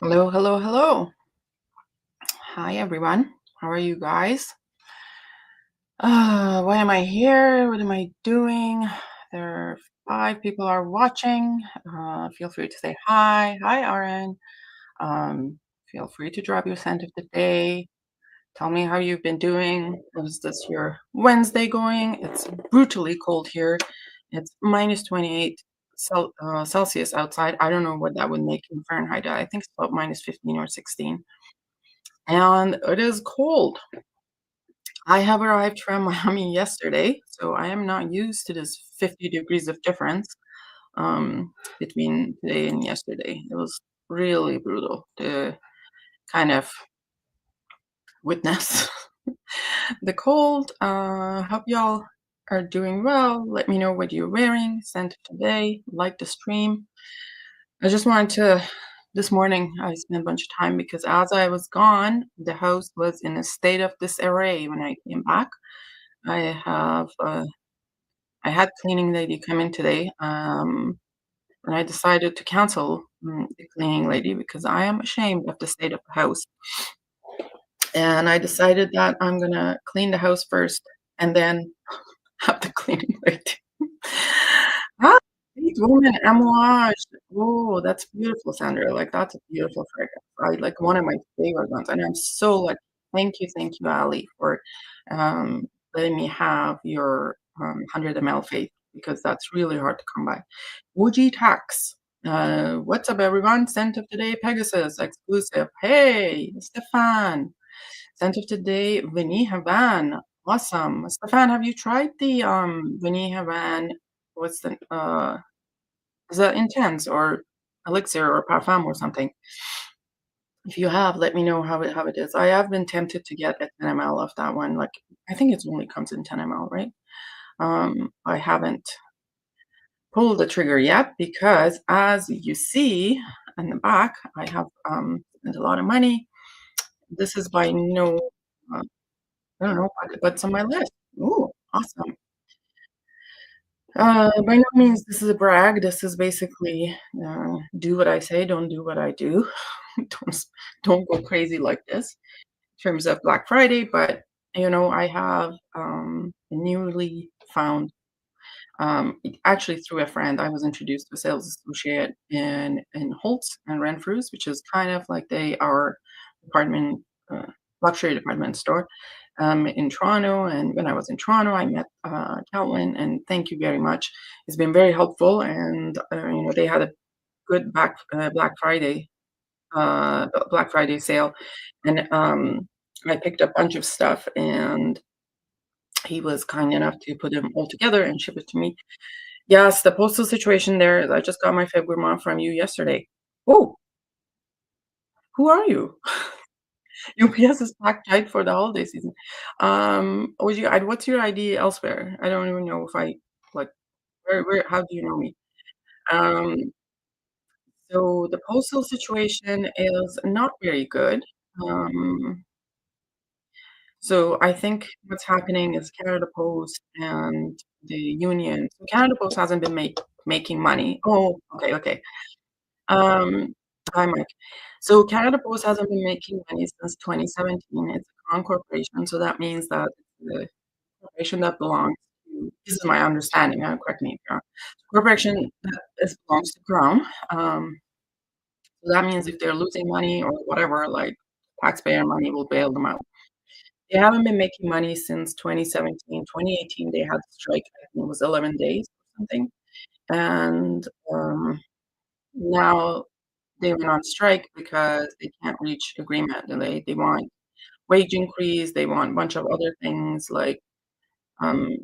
Hello, hello, hello. Hi, everyone. How are you guys? Why am I here? What am I doing? There are 5 people are watching. Feel free to say hi. Hi, Oren. Um, Feel free to drop your scent of the day. Tell me how you've been doing. How's this your Wednesday going? It's brutally cold here. It's minus 28 Celsius outside. I don't know what that would make in Fahrenheit. I think it's about minus 15 or 16. And it is cold. I have arrived from Miami yesterday, so I am not used to this 50 degrees of difference between today and yesterday. It was really brutal to kind of witness the cold. Hope y'all are doing well. Let me know what you're wearing. Send it today. Like the stream. I just wanted to. This morning, I spent a bunch of time because as I was gone, the house was in a state of disarray when I came back. I have I had cleaning lady come in today, and I decided to cancel the cleaning lady because I am ashamed of the state of the house. And I decided that I'm gonna clean the house first and then have the cleaning lady. Ah, sweet woman, amouage. Oh, that's beautiful, Sandra. Like that's a beautiful fragrance. I like one of my favorite ones, and I'm so like thank you, Ali, for um, letting me have your 100 ml faith because that's really hard to come by. Wuji Tax. What's up, everyone? Scent of the day, Pegasus exclusive. Hey, Stefan. Scent of the day, Vanille Havan. Awesome. Stefan, have you tried the Vanille Havan? What's the is that intense or elixir or parfum or something? If you have, let me know how it is. I have been tempted to get a 10 ml of that one. Like I think it only comes in 10 ml, right? I haven't pulled the trigger yet because as you see in the back, I have spent a lot of money. This is by no I don't know what's on my list. Ooh, awesome. By no means this is a brag. This is basically do what I say, don't do what I do. don't don't go crazy like this in terms of Black Friday. But I have a newly found. Actually, through a friend, I was introduced to a sales associate in Holtz and Renfrews, which is kind of like they are department uh, luxury department store in Toronto. And when I was in Toronto, I met Calvin, and thank you very much. It's been very helpful, and they had a good Black Friday sale, and I picked up a bunch of stuff, and he was kind enough to put them all together and ship it to me. Yes, the postal situation there. I just got my February from you yesterday. Oh, who are you? UPS is packed tight for the holiday season. What's your ID elsewhere? I don't even know if I like where how do you know me? Um, so the postal situation is not very good. Um, so I think what's happening is Canada Post and the union. So Canada Post hasn't been making money. Oh, okay, okay. Um, Hi, Mike. So Canada Post hasn't been making money since 2017. It's a crown corporation, so that means that the corporation that belongs to, this is my understanding, correct me if you're wrong. Corporation that belongs to Crown. So that means if they're losing money or whatever, like taxpayer money will bail them out. They haven't been making money since 2017. 2018, they had a strike. I think it was 11 days or something. And now they went on strike because they can't reach agreement, and they want wage increase, they want a bunch of other things um,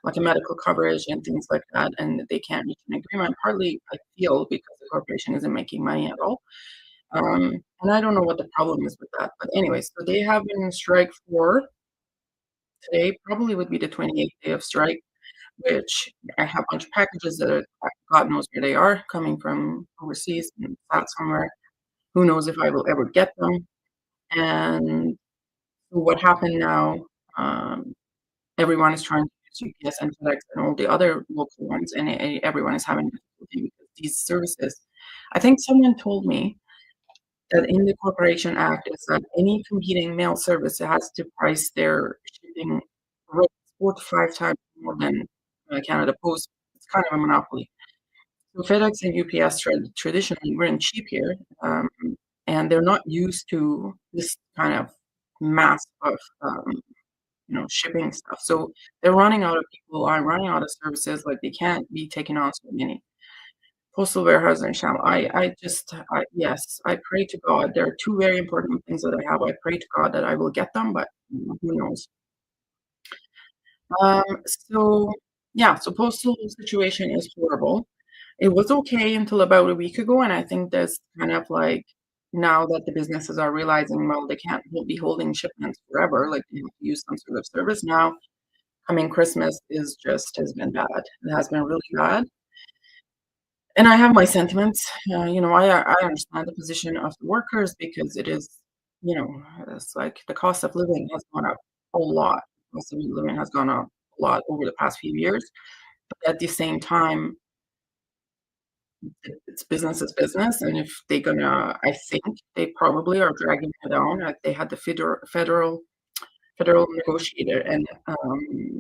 like a medical coverage and things like that, and they can't reach an agreement, partly, I feel, because the corporation isn't making money at all. And I don't know what the problem is with that. But anyway, so they have been in strike for today, probably would be the 28th day of strike, which I have a bunch of packages that are God knows where they are, coming from overseas and sat somewhere. Who knows if I will ever get them? And so what happened now, um, everyone is trying to use UPS and FedEx and all the other local ones, and everyone is having difficulty because these services. I think someone told me that in the Corporation Act is that any competing mail service has to price their shipping rates 4 to 5 times more than Canada Post. It's kind of a monopoly. So FedEx and UPS traditionally run cheap here, and they're not used to this kind of mass of shipping stuff. So they're running out of people, are running out of services. Like they can't be taking on so many postal warehouse and sham. Yes, I pray to God. There are two very important things that I have. I pray to God that I will get them, but who knows? Um, so yeah, so postal situation is horrible. It was okay until about a week ago, and I think that's kind of like now that the businesses are realizing, well, they can't be holding shipments forever, like they have to use some sort of service now. Coming Christmas is just has been bad. It has been really bad. And I have my sentiments. I understand the position of the workers because it is, it's like the cost of living has gone up a lot. The cost of living has gone up a lot over the past few years. But at the same time, it's business is business, and if they're gonna, I think they probably are dragging it down. They had the federal negotiator, and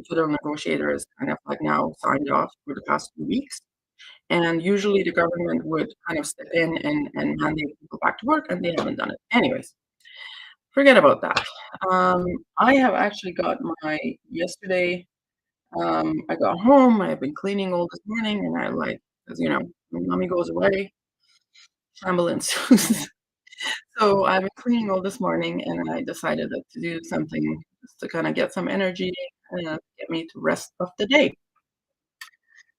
federal negotiator is kind of like now signed off for the past 2 weeks. And usually the government would kind of step in and mandate people back to work, and they haven't done it. Anyways, forget about that. Um, I have actually got my yesterday. I got home. I have been cleaning all this morning, and I like because when mommy goes away, shamble ensues. So I've been cleaning all this morning, and I decided that to do something just to kind of get some energy and get me to rest of the day.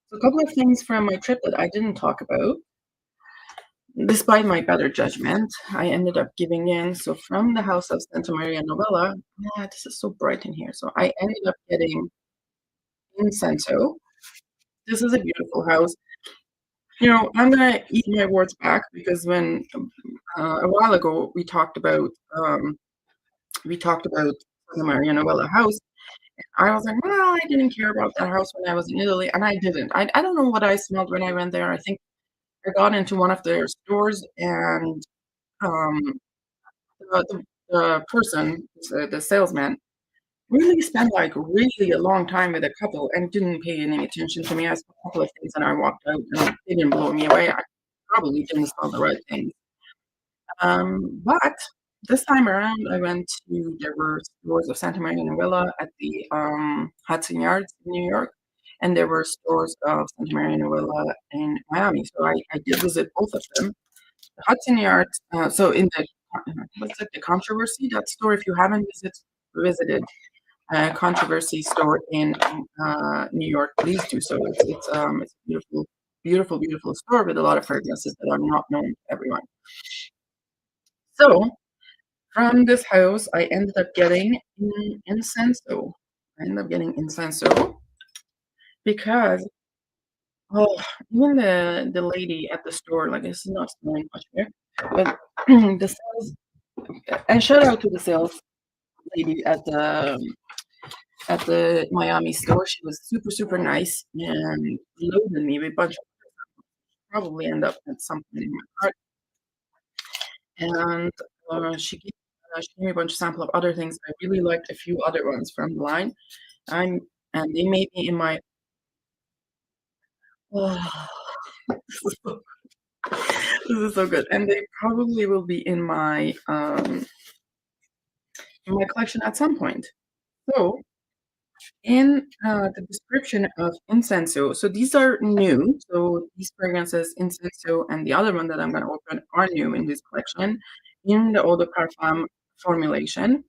So a couple of things from my trip that I didn't talk about. Despite my better judgment, I ended up giving in. So from the house of Santa Maria Novella, this is so bright in here. So I ended up getting Incenso. This is a beautiful house. I'm gonna eat my words back because when a while ago we talked about Santa Maria Novella house. I was like, well, I didn't care about that house when I was in Italy, and I didn't. I don't know what I smelled when I went there. I think I got into one of their stores and um, the person, the salesman, really spent like really a long time with a couple and didn't pay any attention to me. I saw a couple of things and I walked out and they didn't blow me away. I probably didn't smell the right things. But this time around, I went to there were stores of Santa Maria Novella at the Hudson Yards in New York, and there were stores of Santa Maria Novella in Miami. So I did visit both of them. The Hudson Yards. So in the what's it? The Controversy. That store. If you haven't visited a Controversy store in New York, please do so. It's a beautiful, beautiful, beautiful store with a lot of fragrances that are not known to everyone. So from this house, I ended up getting Incenso. I ended up getting Incenso because oh, even the lady at the store, like this is not smelling much here, but the sales and shout out to the sales lady at the Miami store. She was super, super nice and loaded me with a bunch of probably end up at something in my cart. And she gave me a bunch of sample of other things. I really liked a few other ones from the line. I'm and they made me in my oh, this is so, this is so good. And they probably will be in my collection at some point. So in the description of Incenso, so these are new. So these fragrances, Incenso, and the other one that I'm going to open are new in this collection in the Eau de Parfum formulation.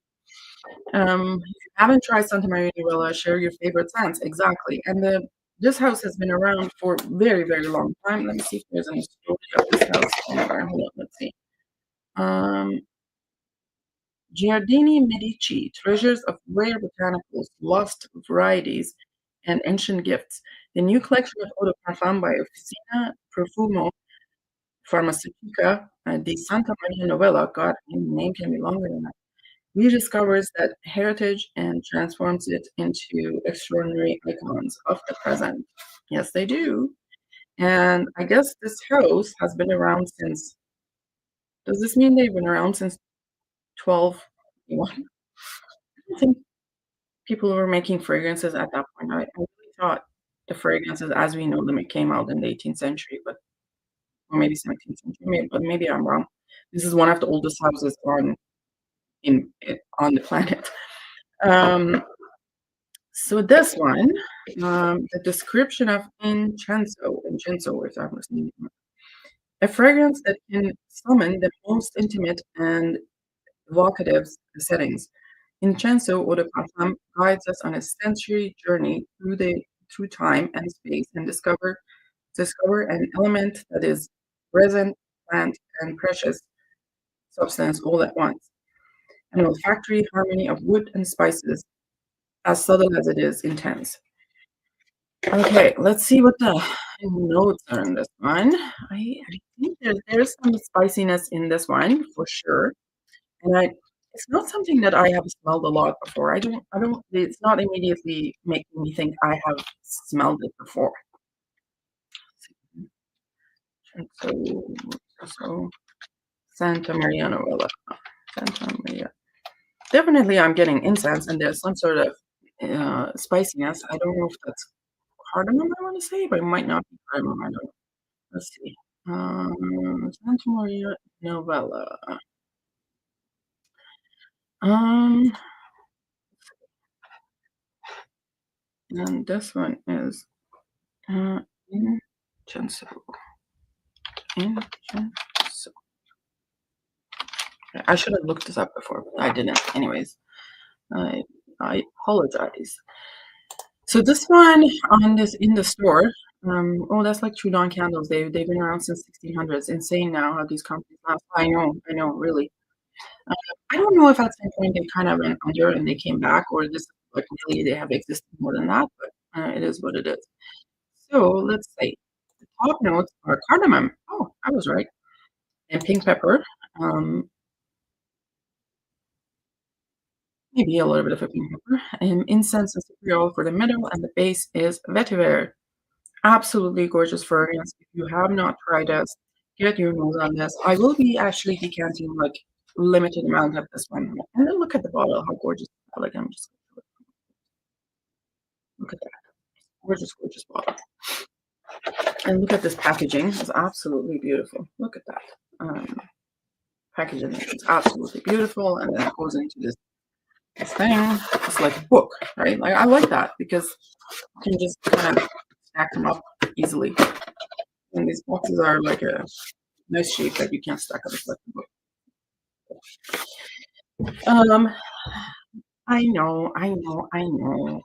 If you haven't tried Santa Maria Novella, share your favorite scents. Exactly. And this house has been around for a very, very long time. Let me see if there's any story of this house anywhere. Hold on, let's see. Um, Giardini Medici, treasures of rare botanicals, lost varieties, and ancient gifts. The new collection of Eau de Parfum by Officina Profumo Farmaceutica di Santa Maria Novella, God, the name can be longer than that, rediscovers that heritage and transforms it into extraordinary icons of the present. Yes, they do. And I guess this house has been around since Does this mean they've been around since 1251? I don't think people were making fragrances at that point. I really thought the fragrances as we know them, it came out in the 18th century, but or maybe 17th century, but maybe I'm wrong. This is one of the oldest houses on the planet. Um, so this one, the description of Incenso, if I'm listening, a fragrance that can summon the most intimate and evocative settings. Incenso Eau de Parfum guides us on a sensory journey through time and space and discover an element that is resin, plant, and precious substance all at once. An olfactory harmony of wood and spices, as subtle as it is intense. Okay, let's see what the notes are in this one. I think there's some spiciness in this one for sure. And it's not something that I have smelled a lot before. It's not immediately making me think I have smelled it before. So Santa Maria Novella. Santa Maria. Definitely I'm getting incense and there's some sort of spiciness. I don't know if that's cardamom I want to say, but it might not be cardamom. I don't know. Let's see. Santa Maria Novella. And this one is Incenso. Incenso. I should have looked this up before, but I didn't. Anyways, I apologize. So this one in the store. Oh, that's like True Dawn candles. They've been around since 1600s. Insane now how these companies last. I know, really. I don't know if at some point they kind of went under and they came back, or this like really they have existed more than that. But it is what it is. So let's say the top notes are cardamom. Oh, I was right. And pink pepper. Maybe a little bit of a pink pepper. And incense and Imperiale for the middle, and the base is vetiver. Absolutely gorgeous fragrance. If you have not tried this, get your nose on this. I will be actually decanting like limited amount of this one. And then look at the bottle, how gorgeous. Like I'm just look at that. Gorgeous, gorgeous bottle. And look at this packaging. It's absolutely beautiful. Look at that. Packaging is absolutely beautiful. And then it goes into this thing. It's like a book, right? Like I like that because you can just kind of stack them up easily. And these boxes are like a nice shape that you can't stack up like a book. I know.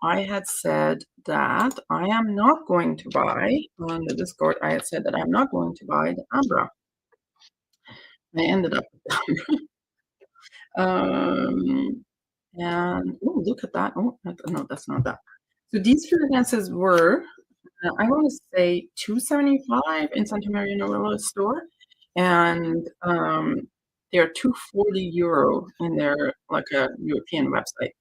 I had said that I am not going to buy on the Discord. I had said that I'm not going to buy the Ambra. I ended up with and oh, look at that. Oh, no, that's not that. So these fragrances were, I want to say, $275 in Santa Maria Novella store, and they're €240 in their like a European website.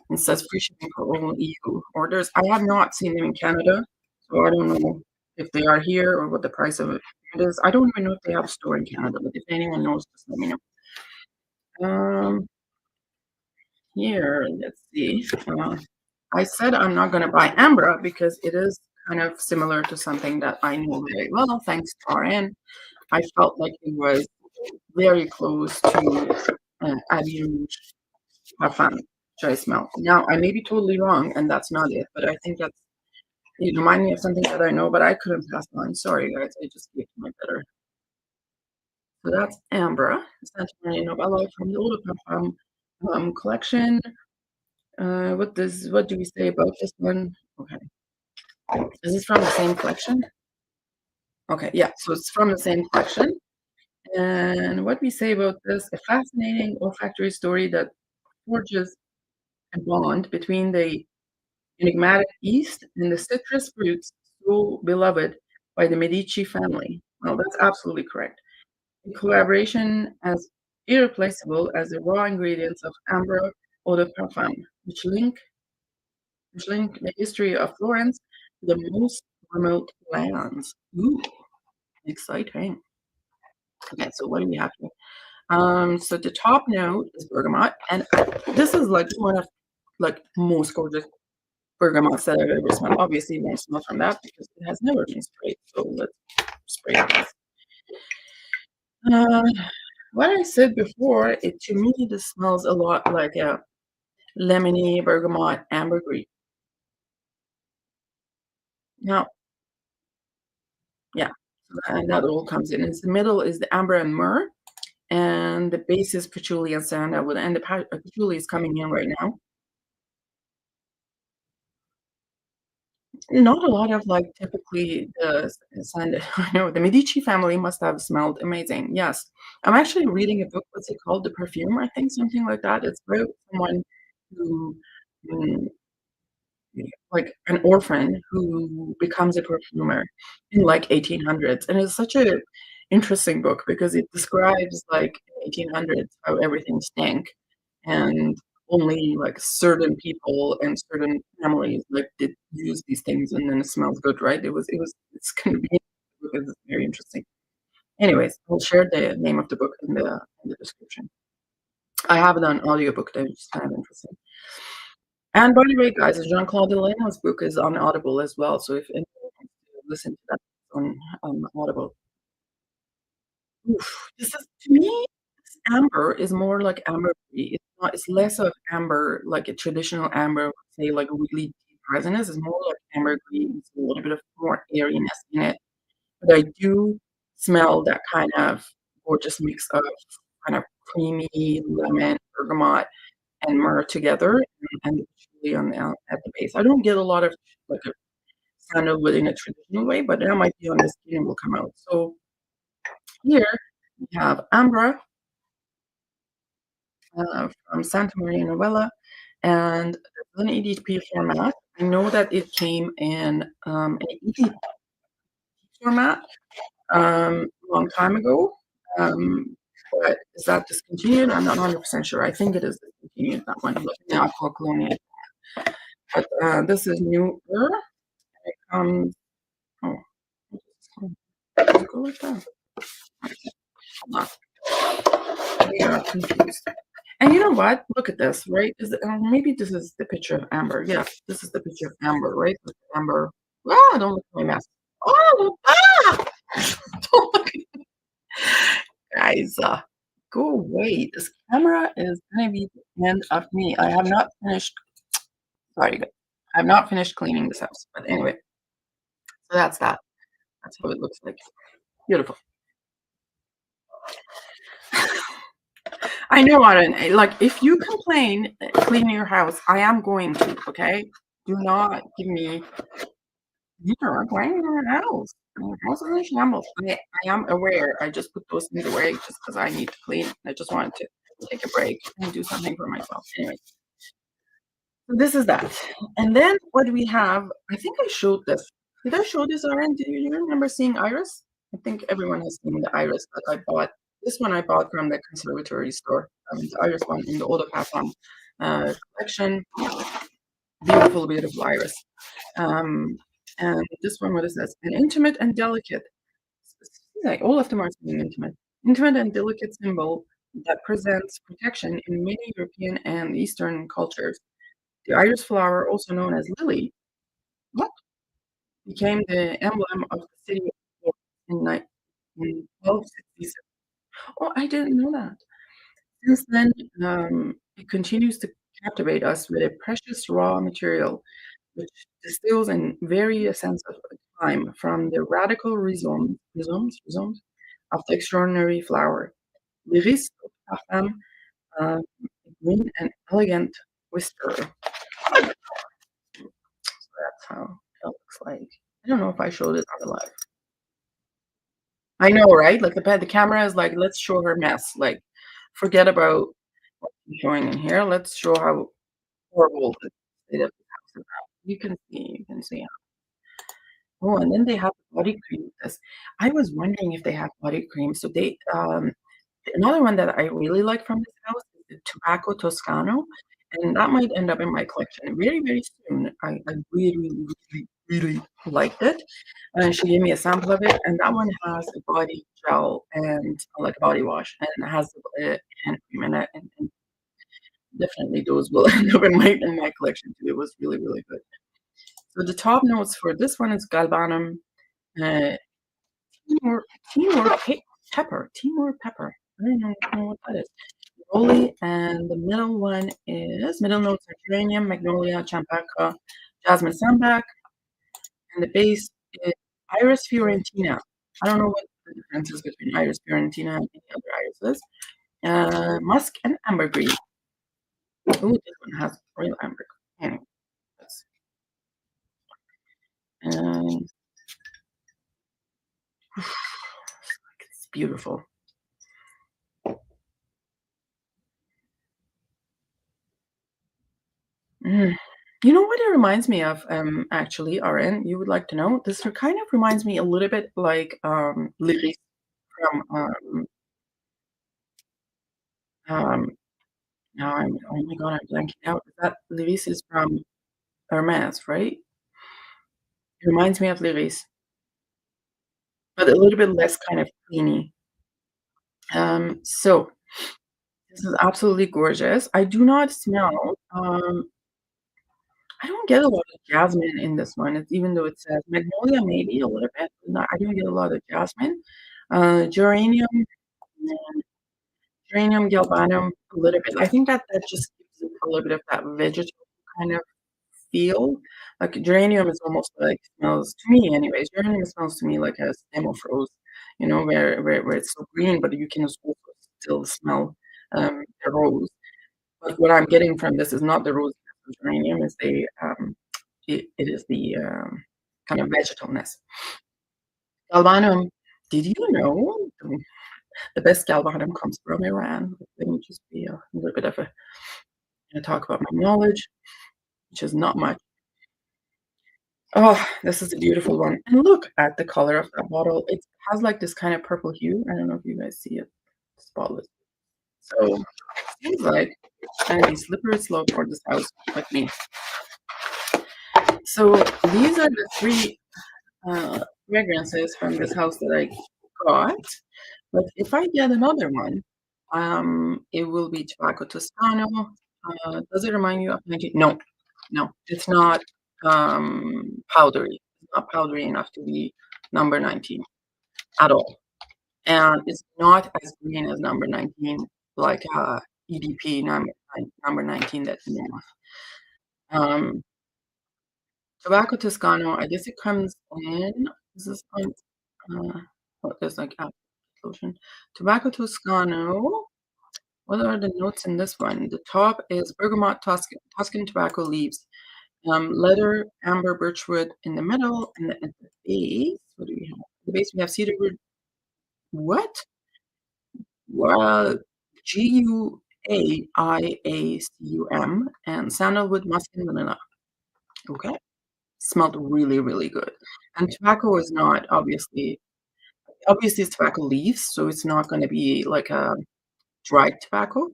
It says free shipping for all EU orders. I have not seen them in Canada, so I don't know if they are here or what the price of it is. I don't even know if they have a store in Canada, but if anyone knows, just let me know. Here, let's see. I said I'm not going to buy Ambra because it is kind of similar to something that I know very well, thanks to Oren. I felt like it was very close to Abbey Rouge Parfum, which I smell. Now, I may be totally wrong, and that's not it, but I think that's, it reminded me of something that I know, but I couldn't pass on. Sorry, guys, I just gave my better. So that's Ambra, Santa Maria Novella from the Eau de Parfum collection. What do we say about this one? Okay. Is this from the same collection? Okay, yeah, so it's from the same collection. And what we say about this, a fascinating olfactory story that forges a bond between the enigmatic East and the citrus fruits so beloved by the Medici family. Well, that's absolutely correct. A collaboration as irreplaceable as the raw ingredients of Ambra Eau de Parfum, which link the history of Florence to the most remote lands. Ooh, exciting. Okay, so what do we have here? So the top note is bergamot, and this is like one of like most gorgeous bergamots that I've ever smelled. Obviously, you won't smell from that because it has never been sprayed. So let's spray this. Uh, what I said before, it to me this smells a lot like a lemony bergamot ambergris. Now, yeah, and that all comes in. In the middle is the Ambra and myrrh, and the base is patchouli and sandalwood, and the patchouli is coming in right now. Not a lot of, like, typically the sand I know the Medici family must have smelled amazing, yes. I'm actually reading a book, what's it called? The Perfume, I think, something like that. It's about someone who, mm, like, an orphan who becomes a perfumer in, like, 1800s, and it's such a interesting book because it describes, like, in 1800s how everything stank, and only, like, certain people and certain families, like, did use these things, and then it smells good, right? It's gonna be because it's very interesting. Anyways, I'll share the name of the book in the description. I have it on audiobook, that is kind of interesting. And by the way, guys, Jean-Claude Delano's book is on Audible as well, so if anyone wants to listen to that on Audible. Oof, this is to me, this amber is more like ambergris. It's less of amber, like a traditional amber, say, like a really deep resinous. It's more like ambergris, a little bit of more airiness in it. But I do smell that kind of gorgeous mix of kind of creamy lemon, bergamot, and myrrh together, and the patchouli on the at the base. I don't get a lot of like a sandalwood in a traditional way, but that might be on the skin and will come out. So here we have Ambra from Santa Maria Novella and an EDP format. I know that it came in an EDT format a long time ago. Um, but is that discontinued? I'm not 100% sure. I think it is discontinued, that one. Looking at Aqua Colonia. But this is newer. It comes, oh, does it go like that? Hold on. We are confused. And you know what? Look at this, right? Maybe this is the picture of Amber. Yes, this is the picture of Amber, right? With Amber. Ah, don't look at my mess. Oh, ah! Don't look at guys. Go away. This camera is gonna be the end of me. I have not finished. Sorry, guys. I have not finished cleaning this house. But anyway, so that's that. That's how it looks like. Beautiful. I know, Auden. Like, if you complain cleaning your house, I am going to. Okay. Do not give me. You are cleaning your house. Your house is in shambles. I am aware. I just put those things away just because I need to clean. I just wanted to take a break and do something for myself. Anyway, so this is that. And then what we have, I think I showed this. Did I show this, Aaron? Do you remember seeing Iris? I think everyone has seen the Iris that I bought. This one I bought from the conservatory store. The Iris one in the Eau de Parfum collection. Beautiful, beautiful Iris. Um, and this one, what is this? An intimate and delicate. Like all of them are saying intimate. Intimate and delicate symbol that presents protection in many European and Eastern cultures. The iris flower, also known as lily, what? Became the emblem of the city of Florence in 1266. Oh, I didn't know that. Since then, it continues to captivate us with a precious raw material which distills in very essence of time from the radical rhizomes of the extraordinary flower. L'iris parfum, uh, green and elegant whisper. That's how it looks like. I don't know if I showed it on the live. I know, right? Like the camera is like, let's show her mess. Like, forget about what I'm showing in here. Let's show how horrible the state of the house is now. You can see. Oh, and then they have body cream with this. I was wondering if they have body cream. So another one that I really like from this house is the Tobacco Toscano. and that might end up in my collection very, very soon. I really, really, really, really liked it. And she gave me a sample of it, and that one has a body gel and like a body wash, and it has a hand cream in it, and definitely those will end up in my collection too. It was really, really good. So the top notes for this one is galbanum, uh, Timor, Timor pepper, Timor pepper. I don't know what that is. Neroli, and the middle notes are geranium, magnolia, champaca, jasmine sambac, and the base is Iris fiorentina. I don't know what the difference is between Iris fiorentina and any other irises. Musk and ambergris. Oh, this one has real amber. Anyway, and it's beautiful. Mm. You know what it reminds me of, actually, Oren, you would like to know? This kind of reminds me a little bit like Lily from um now I'm oh my god, I'm blanking out. That Lyrisse is from Hermes, right? It reminds me of Lyrisse, but a little bit less kind of creamy. So this is absolutely gorgeous. I do not smell, I don't get a lot of jasmine in this one. It's even though it says magnolia, maybe a little bit, but not, I don't get a lot of jasmine. Geranium, mm, geranium, galbanum, a little bit. I think that that just gives it a little bit of that vegetable kind of feel. Like geranium is almost like smells to me anyways, geranium smells to me like a stem of rose, you know, where it's so green, but you can also still smell the rose. But what I'm getting from this is not the rose of geranium, is the it is the kind of vegetalness. Galbanum, did you know the best galbanum comes from Iran? Let me just be a little bit of talk about my knowledge, which is not much. Oh, this is a beautiful one. And look at the color of that bottle. It has like this kind of purple hue. I don't know if you guys see it. Spotless. So seems like it's gonna be slippery slope for this house with me. So these are the three fragrances from this house that I got. But if I get another one, it will be Tobacco Toscano. Does it remind you of 19? No, no, it's not powdery. It's not powdery enough to be number 19 at all. And it's not as green as number 19, like EDP number 19 that you know. Um, Tobacco Toscano, I guess it comes in. Is this on? Oh, there's like lotion. Tobacco Toscano. What are the notes in this one? The top is bergamot, Tuscan tobacco leaves, leather, amber, birchwood in the middle, and at the base, what do we have? At the base, we have cedarwood. What? Well, Guaiacum and sandalwood, musk, and vanilla. Okay, smelled really, really good. And tobacco is not obviously it's tobacco leaves, so it's not going to be like a dried tobacco.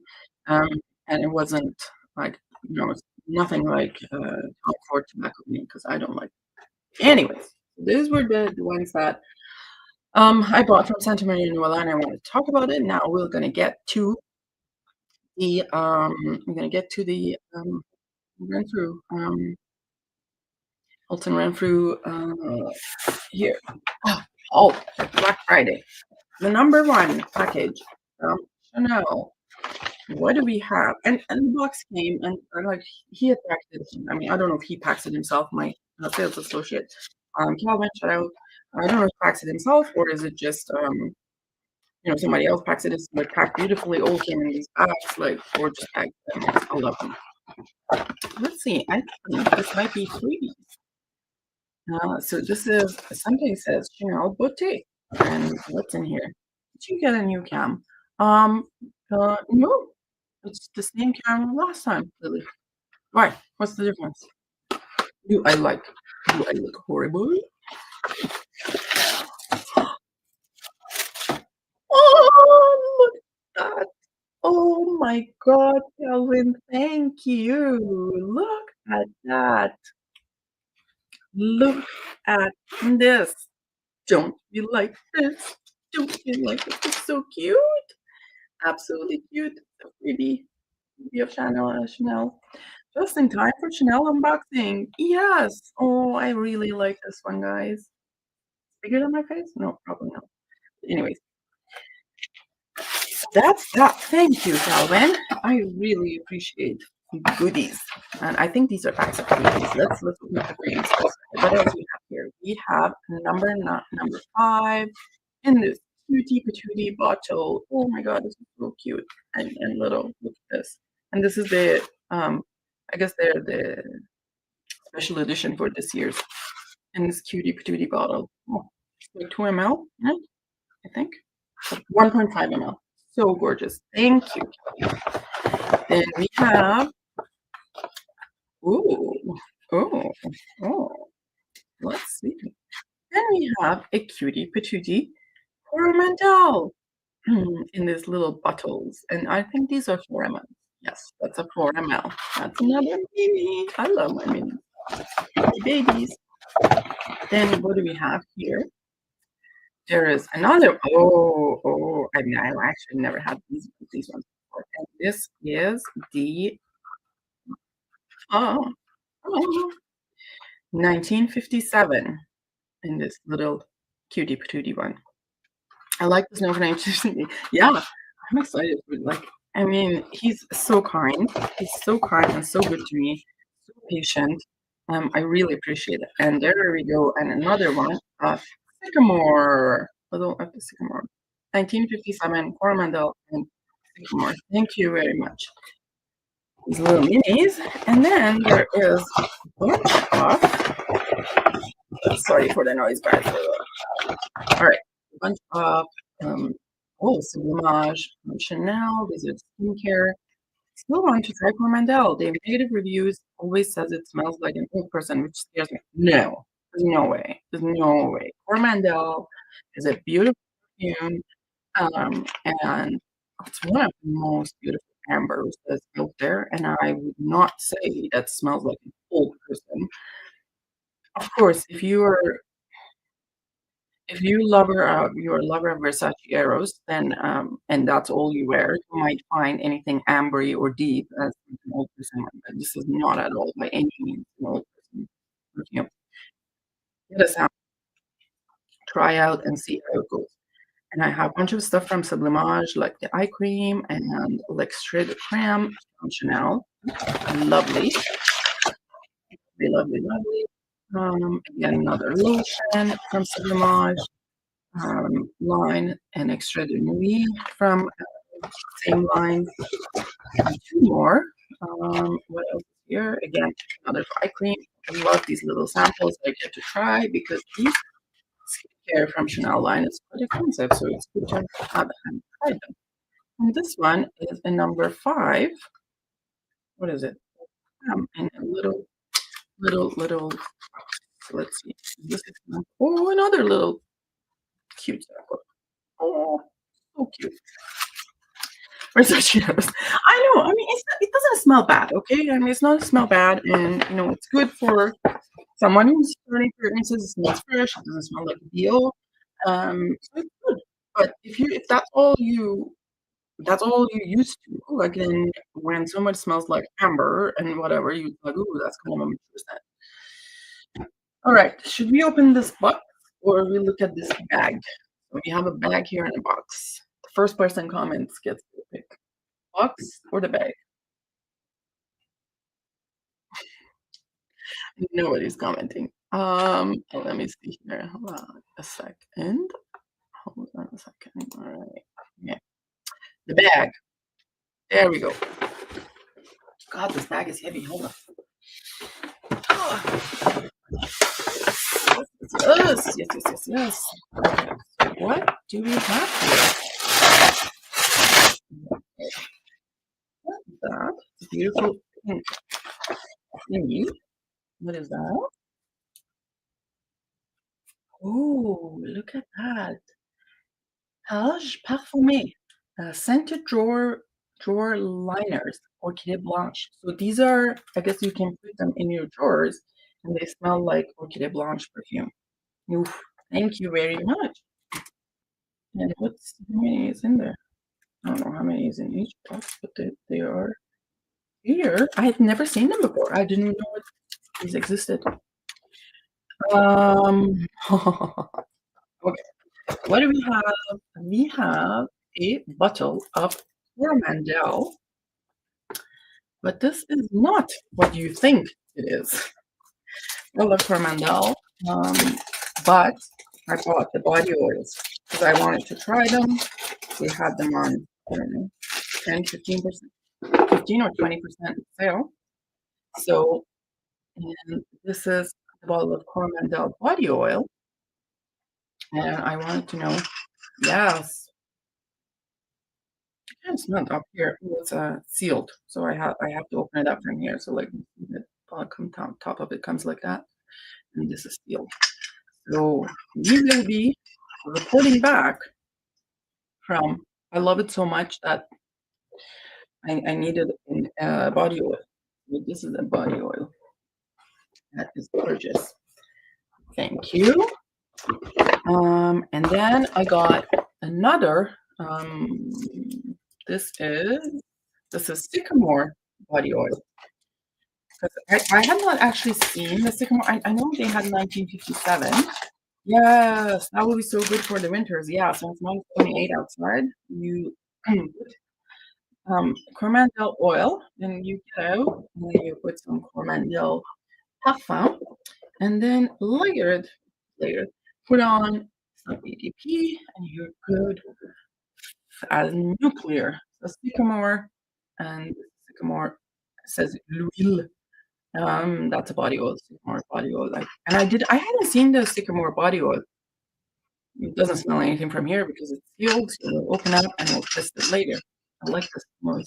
Um, and it wasn't like, it's nothing like Tom Ford tobacco because I don't like it. Anyways, those were the ones that I bought from Santa Maria Novella, and I want to talk about it. Now we're gonna get to the run through Hilton ran through here. Oh, Black Friday. The number one package from Chanel. What do we have? And the box came, and like he had packed it. I mean, I don't know if he packs it himself. My sales associate, Calvin, shout out. I don't know if he packs it himself or is it just somebody else packs it. It's like packed beautifully. All came in these bags, like gorgeous bags. I love them. Let's see. I think this might be free. So this is something says Chanel Beauté, and what's in here? Did you get a new cam? No, it's the same camera last time, Lily. Why? What's the difference? Do I like? Do I look horrible? Oh, look at that! Oh my God, Calvin, thank you. Look at that. Look at this. Don't you like this? Don't you like it? It's so cute. Absolutely cute. So pretty. Beauty of Chanel. Just in time for Chanel unboxing. Yes. Oh, I really like this one, guys. Bigger than my face? No, probably not. Anyways, that's that. Thank you, Calvin. I really appreciate the goodies. And I think these are packs of goodies. Let's look at the frames. What else we have here? We have number 5 in this cutie patootie bottle. Oh my god, this is so cute and little. Look at this. And this is the I guess they're the special edition for this year's in this cutie patootie bottle. Oh, like 2 ml, right? I think. 1.5 ml. So gorgeous. Thank you. Then we have ooh, oh, oh, let's see. Then we have a cutie patootie coromandel in these little bottles. And I think these are 4 ml. Yes, that's a 4 ml. That's another mini. I love my mini babies. Then what do we have here? There is another. I mean, I actually never had these ones before. And this is the oh, oh 1957 in this little cutie patootie one. I like this note 1950. Yeah, I'm excited for like. I mean, he's so kind. He's so kind and so good to me. So patient. I really appreciate it. And there we go. And another one. Sycomore. Little Sycomore. 1957 coromandel and Sycomore. Thank you very much. These little minis. And then there is a bunch of. Sorry for the noise, guys. All right. A bunch of. Sublimage from Chanel. These are skincare. Still want to try coromandel. The negative reviews always says it smells like an old person, which scares me. No, there's no way. There's no way. Coromandel is a beautiful perfume, and it's one of the most beautiful ambers that's out there. And I would not say that smells like an old person. Of course, if you're a lover of Versace Eros, then and that's all you wear, you might find anything ambery or deep as an old person. But this is not at all by any means an old person perfume. Get a sample, try out, and see how it goes. And I have a bunch of stuff from Sublimage, like the eye cream and L'Extrait de Crème from Chanel. Lovely, lovely, lovely. Again, another lotion from Sublimage. Line and Extrait de Nuit from same line. Two more. What else is here? Again, another eye cream. I love these little samples I get to try because these skincare from Chanel line is quite expensive, so it's good to have and try them. And this one is a number 5. What is it? In a little. Let's see. This is another little cute sample. Oh, so cute. Cheetos. I know. I mean, it doesn't smell bad. Okay. I mean, it's not smell bad, and it's good for someone who's starting fragrances. It smells fresh. It doesn't smell like a deal. So it's good. But if that's all you used to. Like then when someone smells like amber and whatever, you like, ooh, that's kind of a mature scent. All right. Should we open this box or we look at this bag? So we have a bag here in a box. The first person comments gets to pick. Box or the bag? Nobody's commenting. Let me see here. Hold on a second. Hold on a second. All right. Yeah. The bag. There we go. God, this bag is heavy. Hold on. Oh. Yes. Okay. So what do we have here? What is that? It's a beautiful pink thingy. What is that? Oh, look at that. Page parfumé. Scented drawer drawer liners, Orchidee Blanche. So these are, I guess you can put them in your drawers, and they smell like Orchidee Blanche perfume. Oof, thank you very much. And how many is in there? I don't know how many is in each box, but they are here. I had never seen them before. I didn't know these existed. Okay. What do we have? We have a bottle of coromandel, but this is not what you think it is. I love coromandel, but I bought the body oils because I wanted to try them. They had them on, I don't know, 10, 15%, 15 or 20% sale. So, and this is a bottle of coromandel body oil. And I wanted to know, yes, it's not up here. It was sealed, so I have to open it up from here. So like the bottom top of it comes like that, and this is sealed. So we will be reporting back from. I love it so much that I needed a body oil. This is a body oil. That is gorgeous. Thank you. And then I got another. This is Sycomore body oil. Because I have not actually seen the Sycamore. I know they had 1957. Yes, that would be so good for the winters. Yeah, so it's -28 outside. You coromandel oil, and you get out, and then you put some coromandel parfum, and then layered, put on some EDP, and you're good as nuclear. So Sycomore, and Sycomore says l'huile. That's a body oil, Sycamore body oil. I hadn't seen the Sycamore body oil. It doesn't smell anything from here because it's sealed, so we'll open up and we'll test it later. I like this noise.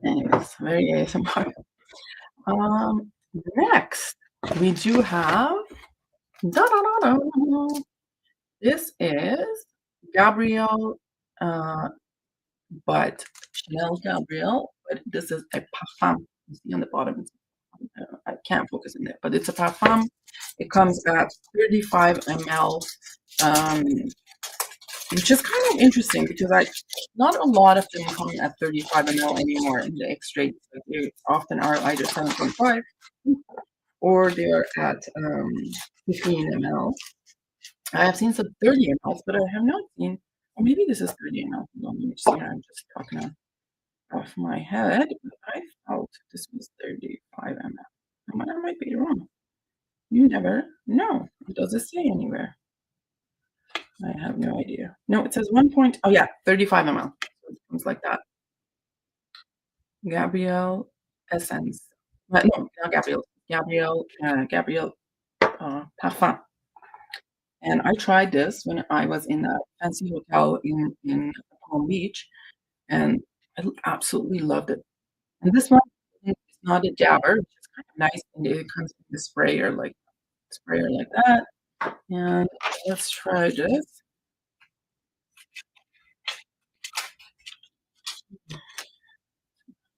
Anyways, very ASMR. Next, we do have this is Gabrielle, but Chanel Gabrielle, but this is a parfum. You see on the bottom, I can't focus in there, but it's a parfum. It comes at 35 ml, which is kind of interesting because not a lot of them come at 35 ml anymore in the extracts. Like they often are either 7.5 or they're at 15 ml. I have seen some 30 ml, but I have not seen, or maybe this is 30 ml. Let me see, I'm just talking off my head, but I felt this was 35 ml. I might be wrong. You never know. Does it say anywhere? I have no idea. No, it says 35 ml. So it comes like that. Gabrielle Essence. No, not Gabrielle. Gabrielle Parfum. And I tried this when I was in a fancy hotel in Palm Beach, and I absolutely loved it. And this one is not a dabber, which is kind of nice, and it comes with a sprayer like that. And let's try this.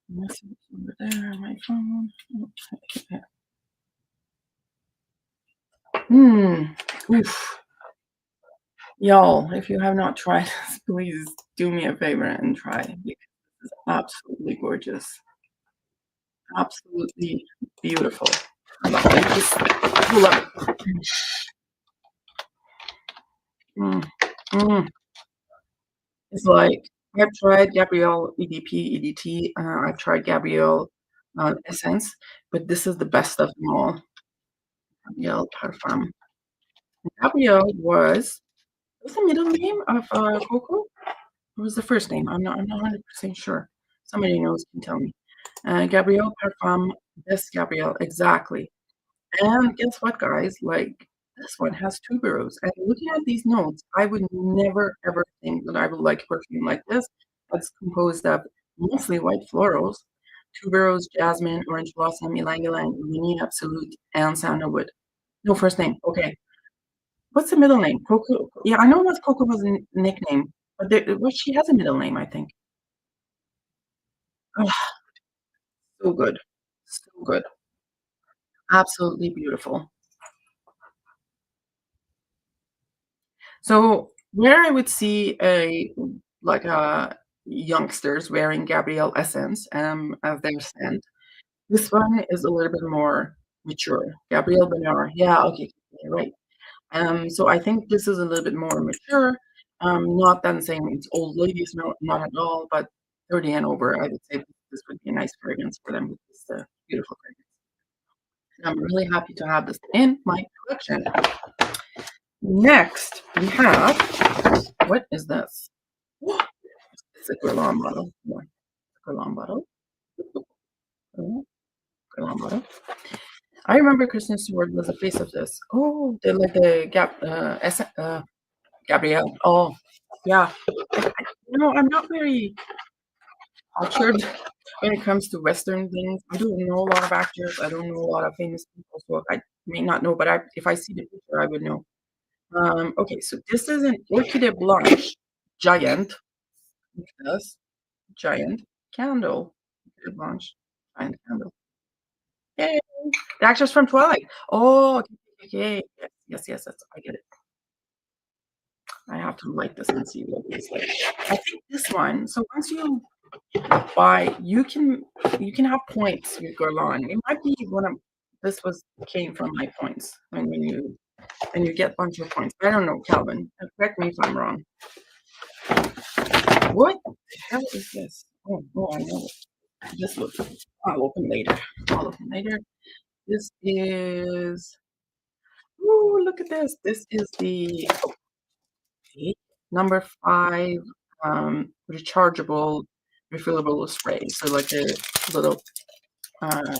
Message over there, my phone. Oof. Y'all, if you have not tried this, please do me a favor and try it because this is absolutely gorgeous. Absolutely beautiful. I love it. Just love it. It's like I've tried Gabrielle EDP, EDT. I've tried Gabrielle Essence, but this is the best of them all. Gabrielle Parfum. Gabrielle was the middle name of Coco? What was the first name? I'm not 100% sure. Somebody knows can tell me. Gabrielle Parfum. This Gabrielle exactly. And guess what, guys? Like this one has tuberose. And looking at these notes, I would never ever think that I would like a perfume like this. That's composed of mostly white florals, tuberose, jasmine, orange blossom, ylang ylang, vanille absolute, and sandalwood. No first name. Okay. What's the middle name? Coco. Yeah, I know what Coco was a nickname, Well, she has a middle name, I think. Oh, so good. So good. Absolutely beautiful. So, where I would see youngsters wearing Gabrielle Essence, as their scent, this one is a little bit more mature. Gabrielle Bernard. Yeah, okay, you're right. So I think this is a little bit more mature. Not that I'm saying it's old ladies, no, not at all, but 30 and over, I would say this would be a nice fragrance for them with this beautiful fragrance. And I'm really happy to have this in my collection. Next, we have what is this? It's a Guerlain bottle. Yeah, Guerlain bottle. Oh, Guerlain bottle. I remember Kristen Stewart was the face of this. Oh, they like the Gabrielle. Oh, yeah. I'm not very cultured when it comes to Western things. I don't know a lot of actors. I don't know a lot of famous people, so I may not know. But if I see the picture, I would know. Okay, so this is an Orchidee Blanche giant. Yes, giant candle. Orchidee Blanche giant candle. Yay! The actress from Twilight. Oh, okay, okay, okay. Yes. I get it. I have to light this and see what it's like. I think this one. So once you buy, you can have points with Guerlain. It might be one of this was came from my points when you get a bunch of points. I don't know, Calvin. Correct me if I'm wrong. What the hell is this? Oh, I know. This looks. I'll open later. I'll open later. This is. Oh, look at this. This is the number 5 rechargeable, refillable spray. So like a little uh,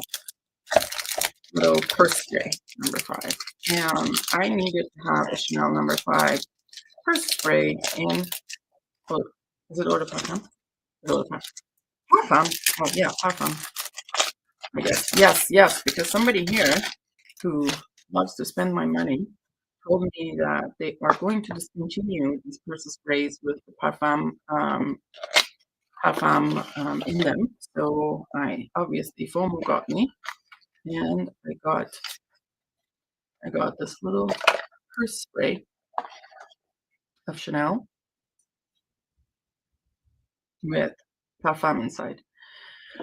little purse spray, number 5. And I needed to have a Chanel number 5 purse spray in. Oh, is it Eau de Parfum? Eau de Parfum. Oh yeah, Parfum. I guess. Yes, because somebody here who loves to spend my money told me that they are going to discontinue these purse sprays with the Parfum in them. So I obviously FOMO got me, and I got this little purse spray of Chanel with Parfum inside.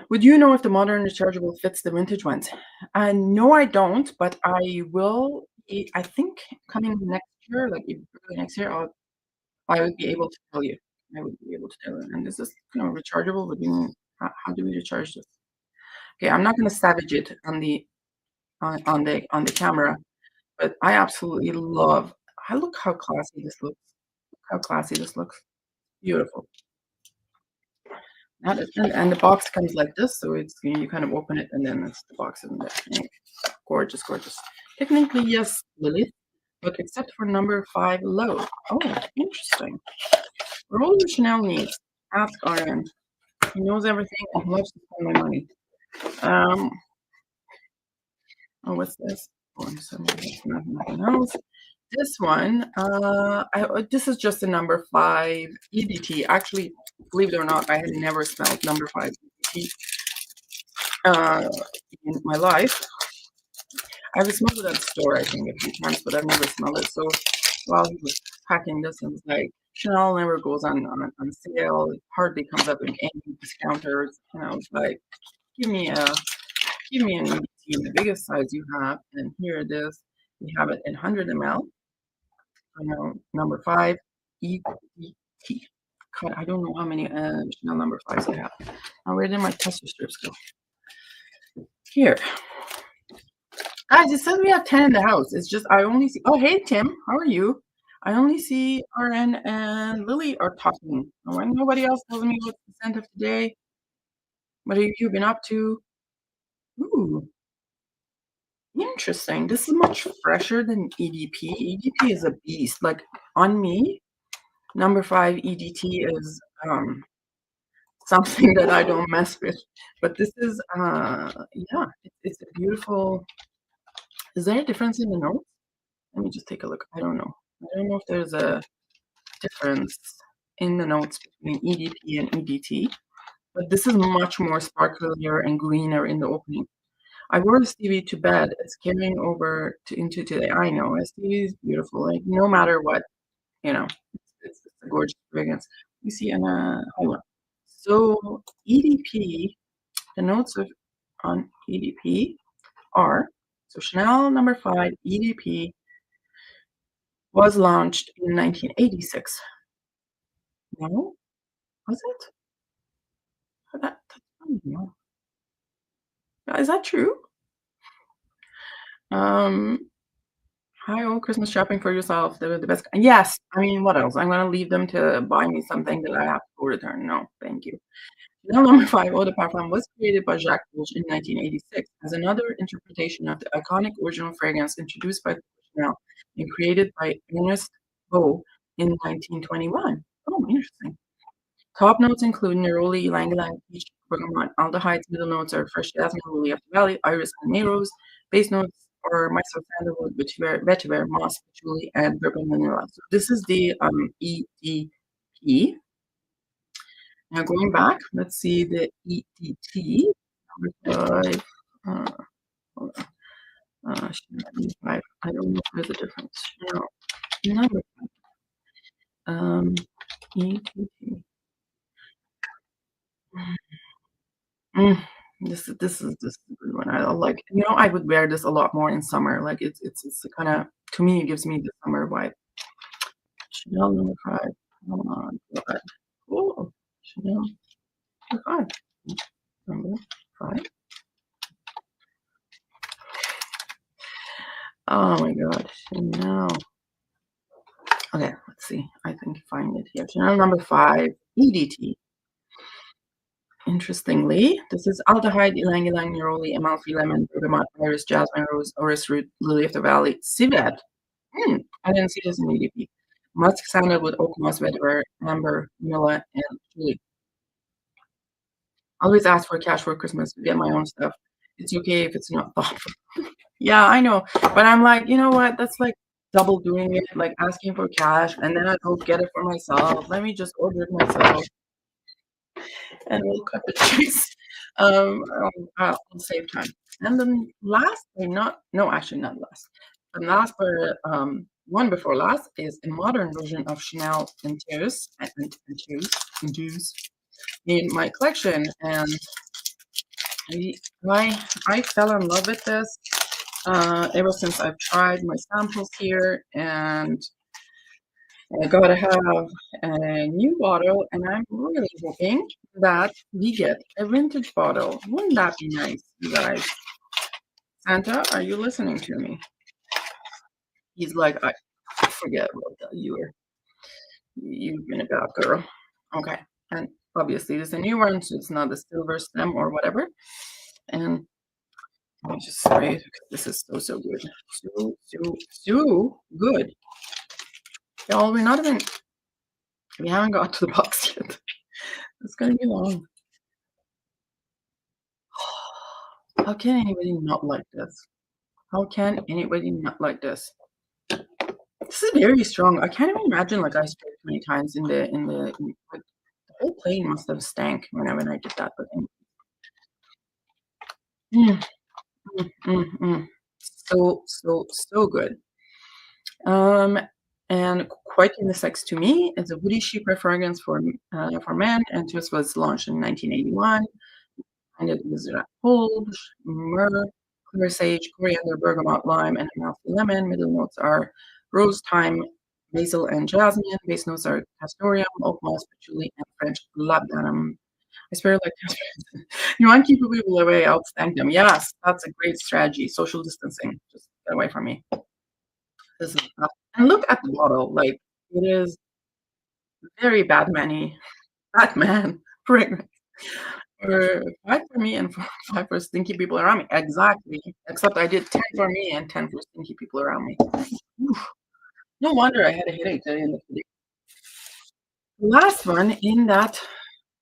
Would you know if the modern rechargeable fits the vintage ones? No, I don't, but I will. I think coming next year, like early next year, I would be able to tell you. I would be able to tell you. And is this rechargeable? How do we recharge this? Okay, I'm not going to savage it on the camera, but I absolutely love. I look how classy this looks. Look how classy this looks. Beautiful. And the box comes like this, so it's you kind of open it and then it's the box in there. Gorgeous, gorgeous. Technically, yes, Lily, but except for number 5 low. Oh, interesting. For all the Chanel needs, ask Oren. He knows everything and he loves to spend my money. What's this? Oh, nothing else. This one, this is just a number 5 EDT. Actually, believe it or not, I had never smelled number 5 EDT in my life. I've smelled it at the store, I think, a few times, but I've never smelled it. So while he was packing this, it was like, Chanel never goes on sale. It hardly comes up in any discounters. And I was like, give me an EDT in the biggest size you have. And here it is. We have it in 100 ml. Number 5 EDT. God, I don't know how many Chanel number 5s I have. Now, where did my tester strips go? Here. Guys, it says we have 10 in the house. It's just I only see. Oh, hey Tim, how are you? I only see Oren and Lily are talking. When nobody else tells me what's the scent of today. What have you been up to? Ooh, interesting. This is much fresher than EDP. EDP is a beast. Like on me, number 5 EDT is something that I don't mess with. But this is yeah, it's a beautiful. Is there a difference in the notes? Let me just take a look. I don't know. I don't know if there's a difference in the notes between EDP and EDT, but this is much more sparklier and greener in the opening. I wore Stevie to bed. It's carrying over into today. I know Stevie is beautiful. Like no matter what, you know, it's a gorgeous fragrance. You see, and hold on. So EDP, the notes on EDP are so Chanel number 5 EDP was launched in 1986. No, was it? That's no. Is that true? Hi, old Christmas shopping for yourself. The best. Yes. I mean, what else? I'm gonna leave them to buy me something that I have to return. No, thank you. Chanel number 5 Eau de Parfum was created by Jacques Rouge in 1986 as another interpretation of the iconic original fragrance introduced by Chanel and created by Ernest Beau in 1921. Oh, interesting. Top notes include Neroli, ylang-ylang, peach, bergamot. Aldehydes, middle notes are fresh jasmine, lily of the valley, iris, and May-rose. Base notes are myso, sandalwood, vetiver, moss, patchouli, and bourbon vanilla. So this is the EDP. Now going back, let's see the EDT. Number 5. Hold on. Chanel 5. I don't know if there's a difference. No. Number 5. EDT. This is a good one. I like, I would wear this a lot more in summer. Like it's kind of, to me, it gives me the summer vibe. Chanel number 5. Come on, God. Oh, Chanel number 5. Number 5. Oh my God, Chanel. Okay, let's see. I think find it here. Chanel number 5 EDT. Interestingly, this is aldehyde, ylang-ylang, neroli, amalfi, lemon, bergamot, iris, jasmine, rose, orris root, lily of the valley, civet. I didn't see this in EDP. Musk, sandalwood, oak moss, vetiver, amber, vanilla, and patchouli. Always ask for cash for Christmas to get my own stuff. It's okay if it's not thoughtful. Yeah, I know, but I'm like, you know what? That's like double doing it, like asking for cash, and then I go get it for myself. Let me just order it myself. And we'll cut the cheese. I'll save time. And then last, actually not last. And last, but one before last is a modern version of Chanel Antaeus in my collection, and I fell in love with this ever since I've tried my samples here, and I gotta have a new bottle, and I'm really hoping that we get a vintage bottle. Wouldn't that be nice, you guys? Santa, are you listening to me? He's like, I forget about that. You've been a bad girl. Okay, and obviously there's a new one, so it's not the silver stem or whatever. And let me just spray it because this is so good, so good. Y'all, we haven't got to the box yet. It's gonna be long. How can anybody not like this? How can anybody not like this? This is very strong. I can't even imagine like I sprayed 20 times in like, the whole plane must have stank whenever I did that. But so good. And quite unisex to me. It's a woody cheaper fragrance for men, and this was launched in 1981. And it was hold, myrrh, clear sage, coriander, bergamot, lime, and amalfi lemon. Middle notes are rose, thyme, basil, and jasmine. Base notes are castoreum, oak moss, patchouli, and French labdanum. I swear, like, you want to keep people away, I'll thank them. Yes, that's a great strategy. Social distancing. Just get away from me. This is and look at the bottle. Like, it is very Batman fragrance. Or 5 for me and 5 for stinky people around me. Exactly. Except I did 10 for me and 10 for stinky people around me. Oof. No wonder I had a headache at the end of the day. The last one in that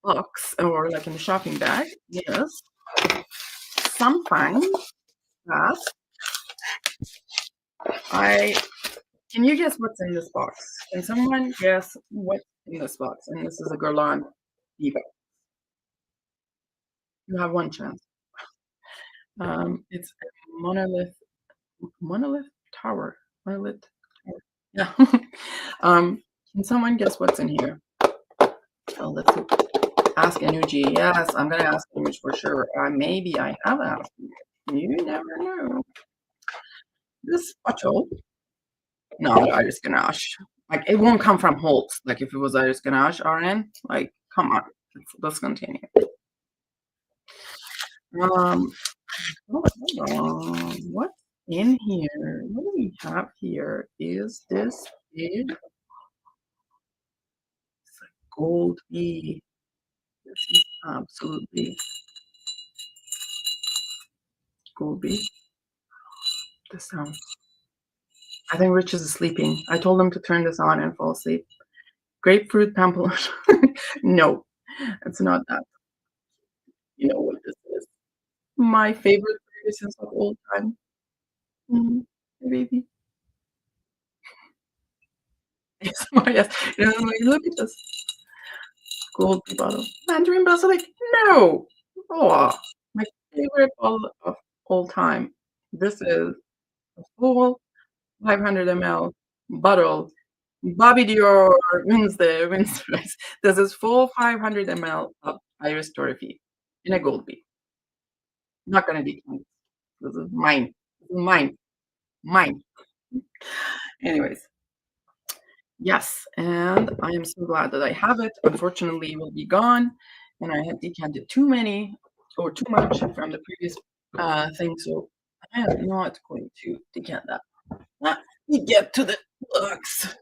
box, or like in the shopping bag, is something that I Can you guess what's in this box? Can someone guess what's in this box? And this is a Guerlain Diva. You have one chance. It's a monolith tower. Monolith tower. Yeah. Can someone guess what's in here? Oh, let's see. Ask Energy. Yes, I'm gonna ask Energy for sure. Maybe I have asked you. You never know. This bottle. No, Iris Ganache. Like it won't come from Holtz. Like if it was Iris Ganache, RN. Like, come on. Let's continue. What's in here? What do we have here? Is this big? It's a gold bee. This is absolutely gold bee. The sound. I think Rich is sleeping. I told him to turn this on and fall asleep. Grapefruit pamplemousse. No, it's not that. You know what this is? My favorite fragrance of all time. Mm-hmm. Hey, baby. Yes, look at this gold bottle. Mandarin basilic? No. Oh, my favorite bottle of all time. This is a full 500 ml bottle. Bobby Dior wins the race. This is full 500 ml of Iris Torrefie in a gold bee. Not gonna be clean. This is mine. This is mine. Anyways, yes, and I am so glad that I have it. Unfortunately, it will be gone, and I had decanted too many or too much from the previous thing, so I am not going to decant that. Let me get to the books.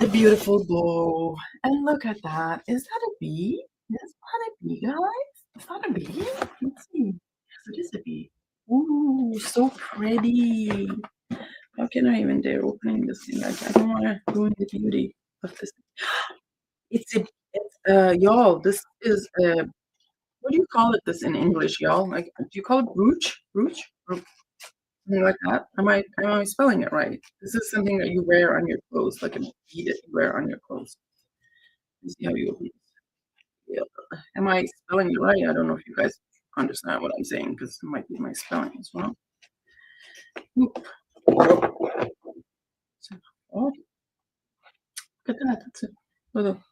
The beautiful bow, and look at that. Is that a bee? Is that a bee, guys? Is that a bee? Let's see. Yes, it is a bee. Ooh, so pretty. How can I even dare opening this thing? I don't want to ruin the beauty of this. It's y'all. This is what do you call it? This in English, y'all? Like, do you call it brooch? Brooch? Something like that. Am I spelling it right? This is something that you wear on your clothes, like a bead that you wear on your clothes. Let's see how you open it. Yeah. Am I spelling it right? I don't know if you guys understand what I'm saying because it might be my spelling as well. Oop. Oh, look at that. That's a little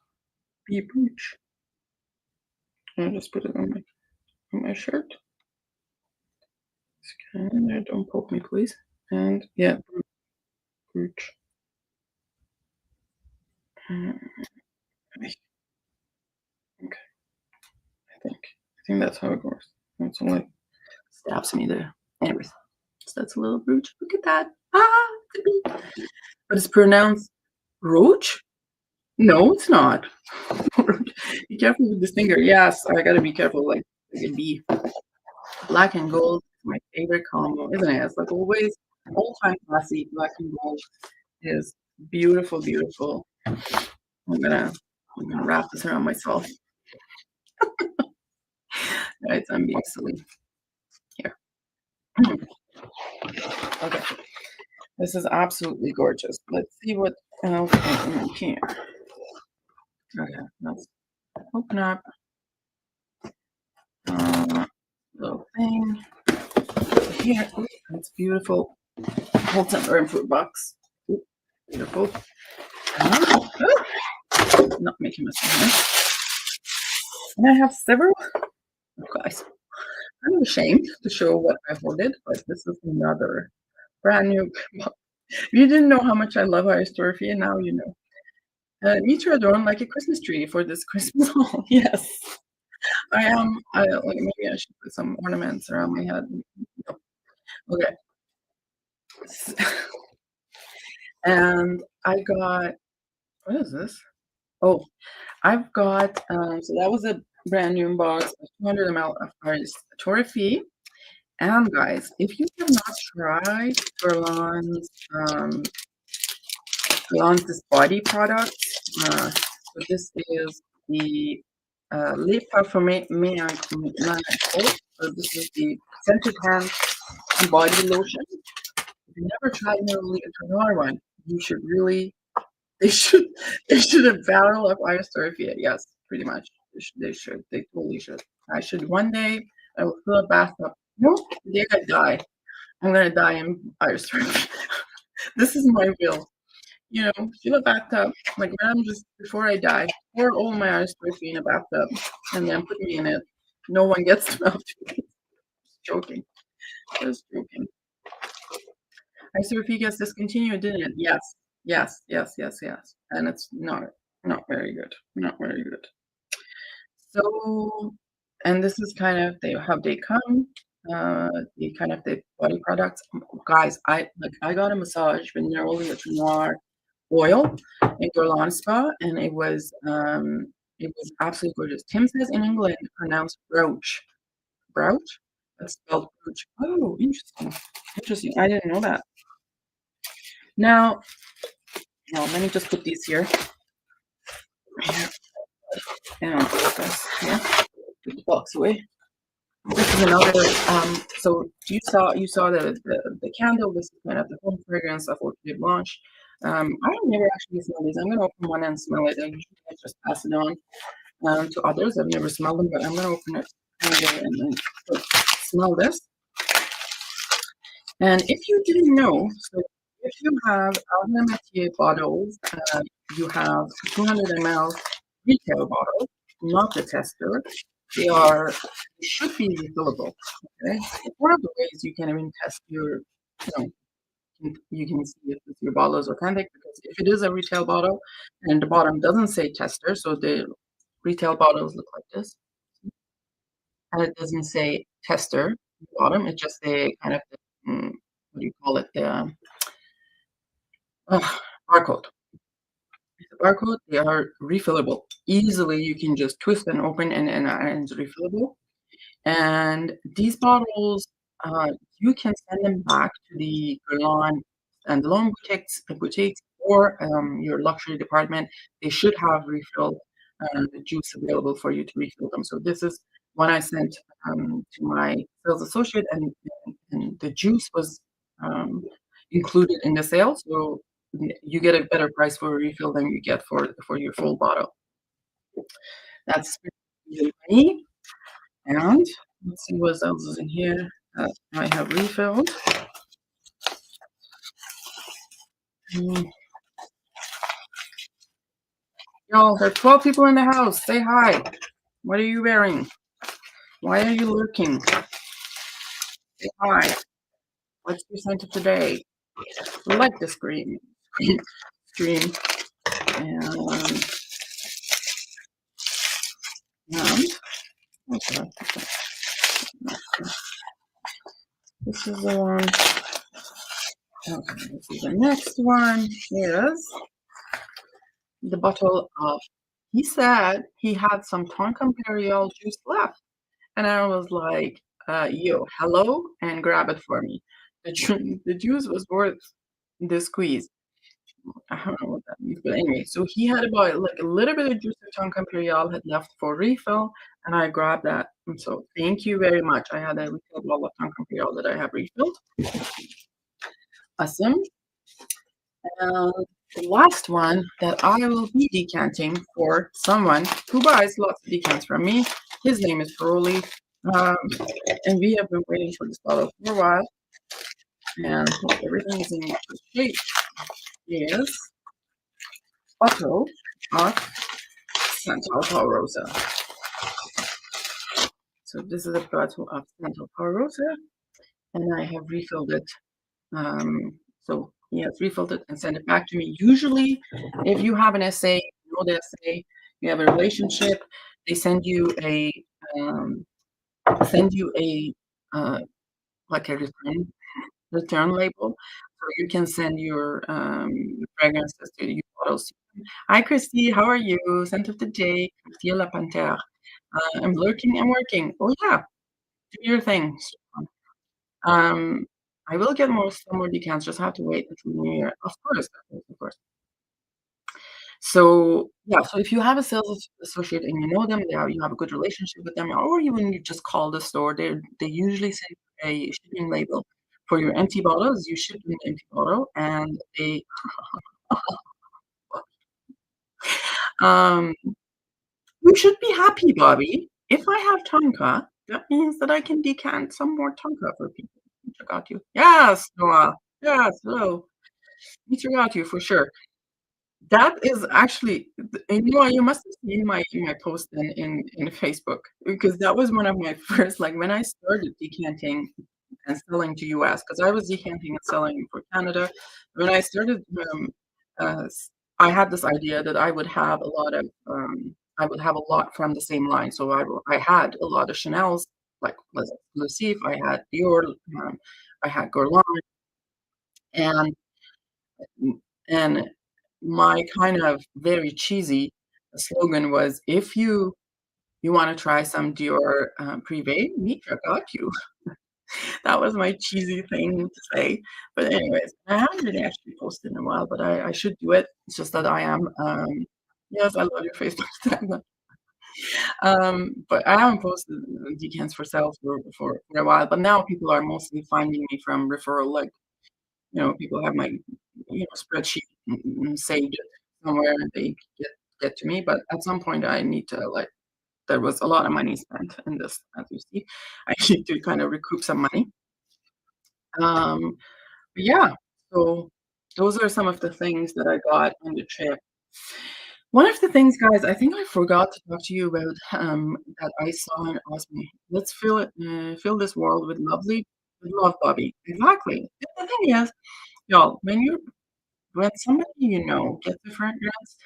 bee brooch. I'll just put it on my shirt. Scan there. Don't poke me, please. And yeah, brooch. Okay. I think that's how it goes. That's all it stabs me there. Anyways, so that's a little brooch. Look at that. It's a bee. But it's pronounced roach? No, it's not. Be careful with this finger. Yes, I gotta be careful, like a bee. Black and gold is my favorite combo, isn't it? It's like always all-time classy. Black and gold is beautiful, beautiful. I'm gonna wrap this around myself. Guys, I'm being silly. Here. Okay. This is absolutely gorgeous. Let's see what else is in here. Okay, let's open up little thing here. Ooh, that's beautiful. Hold some fruit box. Ooh, beautiful. Not making mistake. And I have several. Oh, guys, I'm ashamed to show what I hoarded, but this is another brand new box. You didn't know how much I love Iris Torrefie, and now you know. Mitra-adorned like a Christmas tree for this Christmas haul. Yes, I am. Like maybe I should put some ornaments around my head. Okay. And I got, what is this? Oh, I've got, so that was a brand new box of 200 ml of Iris Torrefie. And guys, if you have not tried Guerlain's this body product, so this is the Les Parfums so this is the scented hand body lotion. If you never tried Neroli Outrenoire one, you should really they should they should have barrel of Irish Torrefie. Yes, pretty much. They should. They totally should. I should one day I will fill a bathtub. No, the day I die, I'm gonna die in Irish Torrefie. This is my will. You know, fill a bathtub, like when I'm just before I die, pour all my Irish Torrefie in a bathtub and then put me in it. No one gets to melt. Just joking. Just joking. Torrefie gets discontinued, didn't it? Yes. Yes, yes, yes, yes. And it's not very good. Not very good. So, and this is kind of how they come. The kind of the body products. Guys, I got a massage with Neroli Noir oil in Guerlain spa, and it was absolutely gorgeous. Tim says in England pronounced brooch. Brooch? That's spelled brooch. Oh, interesting. Interesting. I didn't know that. Now, let me just put these here. And yeah, put the box away. This is another. So you saw the candle. This is kind of the home fragrance of Orchidee Blanche. I never actually smelled these. I'm gonna open one and smell it. I usually just pass it on to others. I've never smelled them, but I'm gonna open it and smell this. And if you didn't know, so if you have Armentier bottles, you have 200 ml retail bottles, not the tester. They should be refillable. Okay, it's one of the ways you can even test your, you can see if your bottle is authentic, because if it is a retail bottle and the bottom doesn't say tester, so the retail bottles look like this, and it doesn't say tester at the bottom, it just say kind of what do you call it, the barcode. The barcode, they are refillable. Easily you can just twist and open and it's refillable. And these bottles, you can send them back to the Guerlain and loan boutiques or your luxury department. They should have refill juice available for you to refill them. So this is one I sent to my sales associate, and the juice was included in the sale. So you get a better price for a refill than you get for your full bottle. That's me. And let's see what else is in here that I have refilled. Y'all, there are 12 people in the house. Say hi. What are you wearing? Why are you lurking? Say hi. What's your scent of today? Like the screen. And okay. This is the one. Okay, this is the next one. Is the bottle of. He said he had some Tonka Imperiale juice left, and I was like, "Yo, hello, and grab it for me." The juice was worth the squeeze. I don't know what that means, but anyway, so he had about like a little bit of juice of Tonka Imperiale had left for refill, and I grabbed that. And so thank you very much. I had a refill bottle of Tonka Imperiale that I have refilled. Awesome. And the last one that I will be decanting for someone who buys lots of decants from me. His name is Neroli, and we have been waiting for this bottle for a while. And everything is in good shape. Is bottle of Santal Rosa. So this is a bottle of Santal Rosa, and I have refilled it. So he has refilled it and sent it back to me. Usually, if you have an SA, you know the SA, you have a relationship, they send you a like a return label, so you can send your fragrances to your bottles. Hi, Christy. How are you? Scent of the day, Christy La Panthère. I'm lurking and working. Oh yeah, do your thing. I will get some more decants. Just have to wait until the new year. Of course, of course. So yeah, so if you have a sales associate and you know them, you have a good relationship with them, or even you just call the store, they usually send a shipping label for your empty bottles, you ship them the empty bottle, and they um, you should be happy, Bobby. If I have Tonka, that means that I can decant some more Tonka for people. Mitra got you. Yes, Noah. Yes, hello. Mitra got you for sure. That is actually, you know, you must have seen my post in Facebook because that was one of my first, like when I started decanting and selling to US, because I was decanting and selling for Canada. When I started, I had this idea that I would have a lot of, I would have a lot from the same line. So I had a lot of Chanel's, like was Lucif, I had Dior, I had Guerlain, and and my kind of very cheesy slogan was, "If you wanna try some Dior, Privé, Mitra got you." That was my cheesy thing to say, but anyways, I haven't really actually posted in a while, but I should do it. It's just that I am, yes, I love your Facebook tag, but I haven't posted decants for sales for a while, but now people are mostly finding me from referral, like, you know, people have my, you know, spreadsheet saved it somewhere and they get to me. But at some point, I need to like there was a lot of money spent in this, as you see. I need to kind of recoup some money. Um, but yeah, so those are some of the things that I got on the trip. One of the things, guys, I think I forgot to talk to you about that I saw and asked me. Let's fill this world with with love, Bobby. Exactly. The thing is, y'all, when somebody you know gets a fragrance,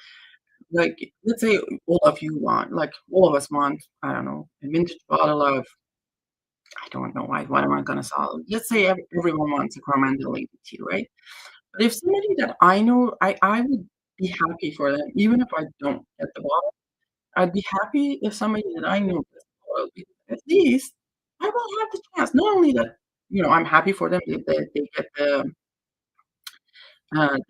like let's say all of you want, like all of us want, I don't know, a vintage bottle of, I don't know why, what am I gonna sell? Let's say everyone wants a coromandel EDT, right? But if somebody that I know, I would be happy for them, even if I don't get the bottle. I'd be happy if somebody that I know gets the bottle because at least I will have the chance. Not only that, you know, I'm happy for them that they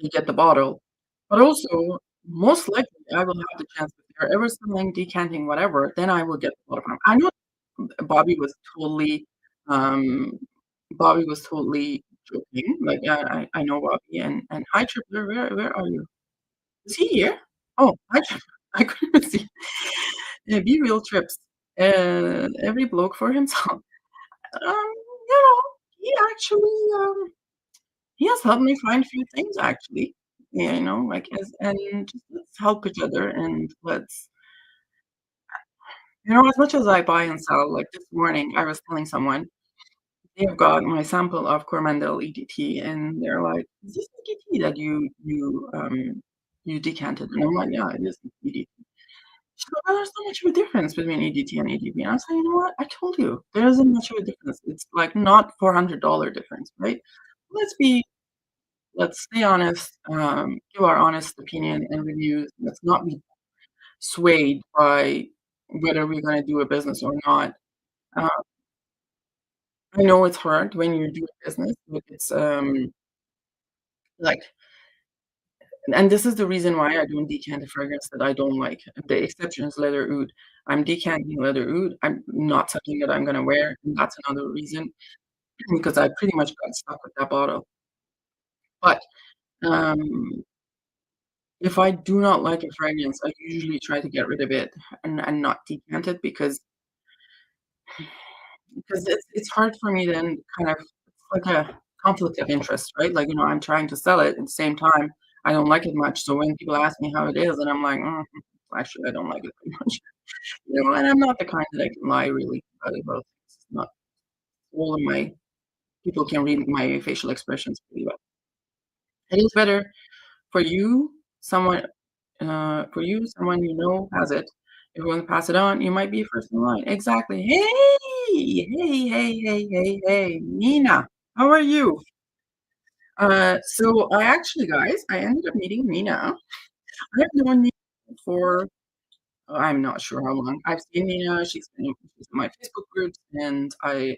get the bottle. But also, most likely, I will have the chance if they're ever selling, decanting, whatever, then I will get the bottle from. I know Bobby was totally, um, Bobby was totally joking. Like, I know Bobby and hi Tripler, where are you? Is he here? Oh, hi Tripler. I couldn't see. Yeah, be real trips. Every bloke for himself. You know, he actually he has helped me find a few things actually. Yeah, you know, like and just let's help each other and let's, you know, as much as I buy and sell, like this morning I was telling someone they've got my sample of coromandel EDT and they're like, "Is this EDT that you decanted?" And I'm like, "Yeah, it is EDT." She goes, "Oh, there's not much of a difference between EDT and EDP." And I was like, "You know what? I told you there isn't much of a difference. It's like not $400 difference, right? Let's be let's stay honest, give our honest opinion and reviews. Let's not be swayed by whether we're gonna do a business or not. Uh, I know it's hard when you do a business, but it's, like and this is the reason why I don't decant a fragrance that I don't like. The exception is leather oud. I'm decanting leather oud. I'm not something that I'm gonna wear, and that's another reason because I pretty much got stuck with that bottle. But, um, if I do not like a fragrance, I usually try to get rid of it and not decant it because it's hard for me then kind of it's like a conflict of interest, right? Like, you know, I'm trying to sell it at the same time, I don't like it much, so when people ask me how it is, and I'm like, actually, I don't like it very much." You know, and I'm not the kind that I can lie really about things. It's not all of my people can read my facial expressions pretty well. It is better for you, someone someone you know has it. If you want to pass it on, you might be first in line. Exactly. Hey! Hey, hey, hey, hey, hey, Nina, how are you? So I actually, guys, I ended up meeting Nina. I've known Nina for I'm not sure how long. I've seen Nina. She's in my Facebook groups, and I've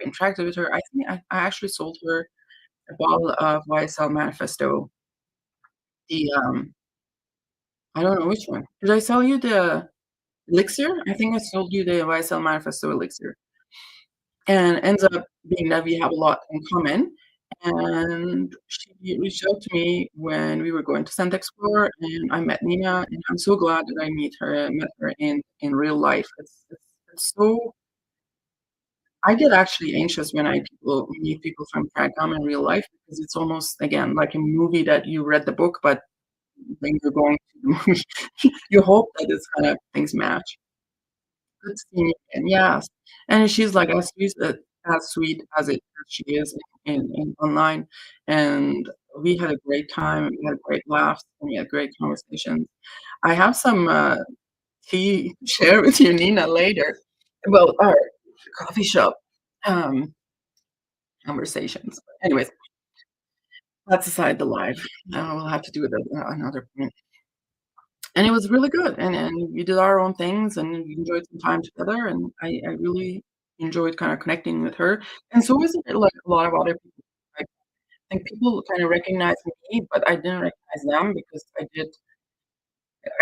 interacted with her. I think I actually sold her a bottle of YSL Manifesto. The I don't know which one. Did I sell you the elixir? I think I sold you the YSL Manifesto elixir. And ends up being that we have a lot in common. and she reached out to me when we were going to Santa Explore, and I met Nina, and I'm so glad that I met her in real life. It's so I get actually anxious when I people meet people from Krakow in real life because it's almost, again, like a movie that you read the book, but when you're going to the movie, you hope that it's kind of things match. Good seeing you again, yes. And she's like as sweet as she is in online, and we had a great time, we had great laughs, and we had great conversations. I have some, tea to share with you, Nina, later about our coffee shop, um, conversations. Anyways, that's aside the live. We'll have to do it at another point. And it was really good, and we did our own things, and we enjoyed some time together, and I really enjoyed kinda connecting with her, and so is it like a lot of other people. Like, I think people kinda recognize me, but I didn't recognize them because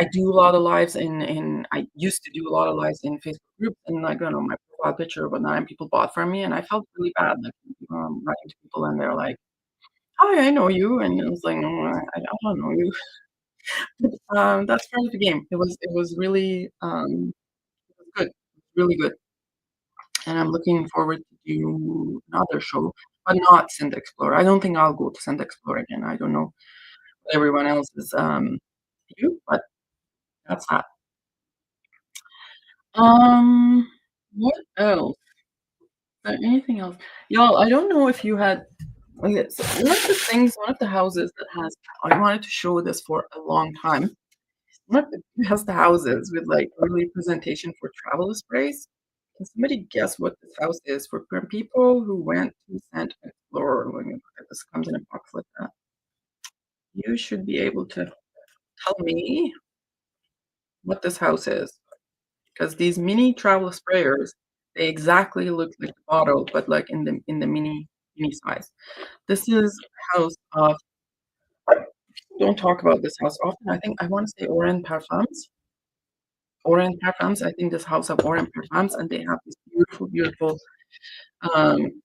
I do a lot of lives I used to do a lot of lives in Facebook groups, and, like, I don't know, my profile picture or whatnot, and people bought from me, and I felt really bad, like, writing to people, and they're like, "Hi, I know you," and it was like, "No, I don't know you." That's part of the game. It was really, it was good, really good, and I'm looking forward to do another show, but not Scent Explorer. I don't think I'll go to Scent Explorer again. I don't know what everyone else's, view, but that's that. Um, what else? Is there anything else? Y'all, I don't know if you had okay, so one of the houses that has I wanted to show this for a long time. One of the best houses with, like, early presentation for travel sprays. Can somebody guess what this house is for people who went to Santa Explorer? Let me look at this comes in a box like that. You should be able to tell me what this house is, because these mini travel sprayers, they exactly look like the bottle, but, like, in the mini size. This is house of don't talk about this house often. I think I wanna say Oren Parfums. Oren Parfums, I think this house of Oren Parfums, and they have these beautiful, beautiful, um,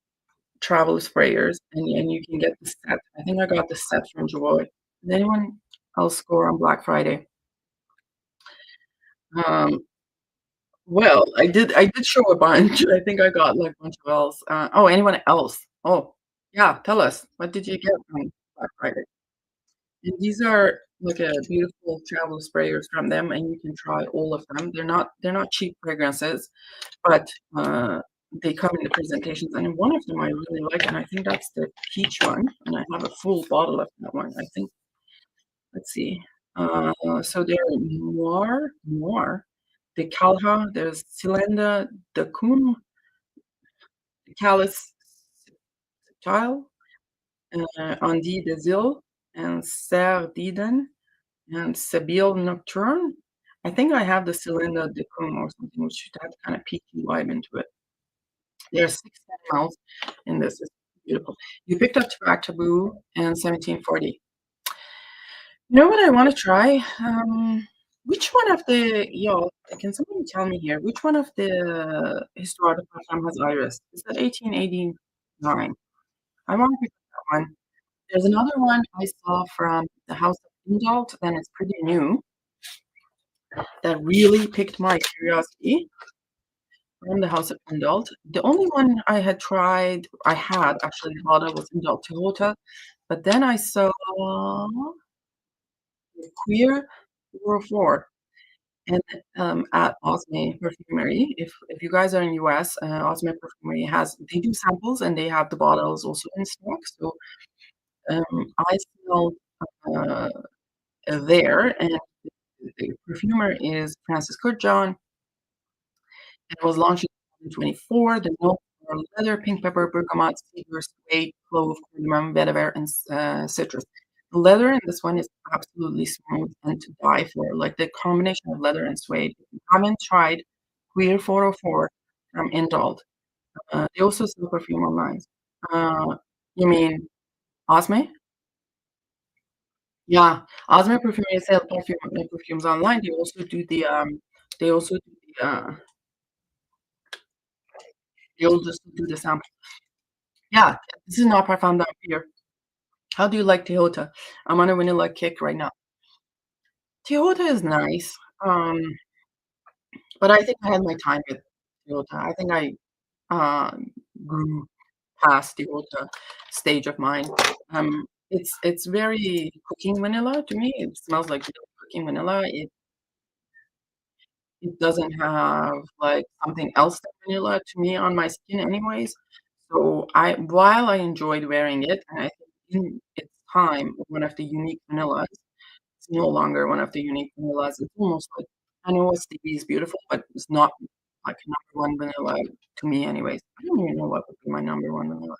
travel sprayers, and you can get the set. I think I got the set from Joy. Did anyone else score on Black Friday? Um, well, I did show a bunch. I think I got, like, a bunch of else. Oh, anyone else? Oh, yeah, tell us. What did you get on Black Friday? And these are like a beautiful travel sprayers from them, and you can try all of them. They're not cheap fragrances, but, they come in the presentations, and one of them I really like, and I think that's the peach one, and I have a full bottle of that one, I think. Let's see. So there are Noir, the Calha, there's Cylinder, the Cum, the Calice Subtile, Andy de Zil, and Serre Diden. And Sabile Nocturne. I think I have the Cylinder de Cum or something, which should have kind of peachy vibe into it. There are 6 mLs in this. It's beautiful. You picked up Tobacco Taboo and 1740. You know what I wanna try? Which one of the y'all, can somebody tell me here, which one of the Histoire de Parfum has Iris? Is that 1889? I wanna pick up that one. There's another one I saw from the House of Indult, and it's pretty new, that really piqued my curiosity from the House of Indult. The only one I had actually thought it was Indult Toyota, but then I saw Queer 404 and at Osme Perfumery. If you guys are in US, Osme Perfumery they do samples and they have the bottles also in stock. So I smelled uh, there, and the perfumer is Francis Kurkdjian. It was launched in 2024. The notes are leather, pink pepper, bergamot, cedar, suede, clove, cardamom, vetiver, and citrus. The leather in this one is absolutely smooth and to die for. Like the combination of leather and suede. If you haven't tried Queer 404 from Indult, they also sell perfume online. Uh, you mean Osme? Yeah, Osme Perfume sell perfumes online. They also do the they also do the sample. Yeah, this is not Parfum d'Empire. How do you like Toyota? I'm on a vanilla kick right now. Toyota is nice, but I think I had my time with Toyota. I think I, um, grew past the Ulta stage of mine. It's very cooking vanilla to me. It smells like real cooking vanilla. It doesn't have, like, something else than vanilla to me on my skin anyways. So I while I enjoyed wearing it, and I think in its time, one of the unique vanillas, it's no longer one of the unique vanillas. It's almost like I know Stevie is beautiful, but it's not like number 1 vanilla to me anyways. I don't even know what would be my number 1 vanilla.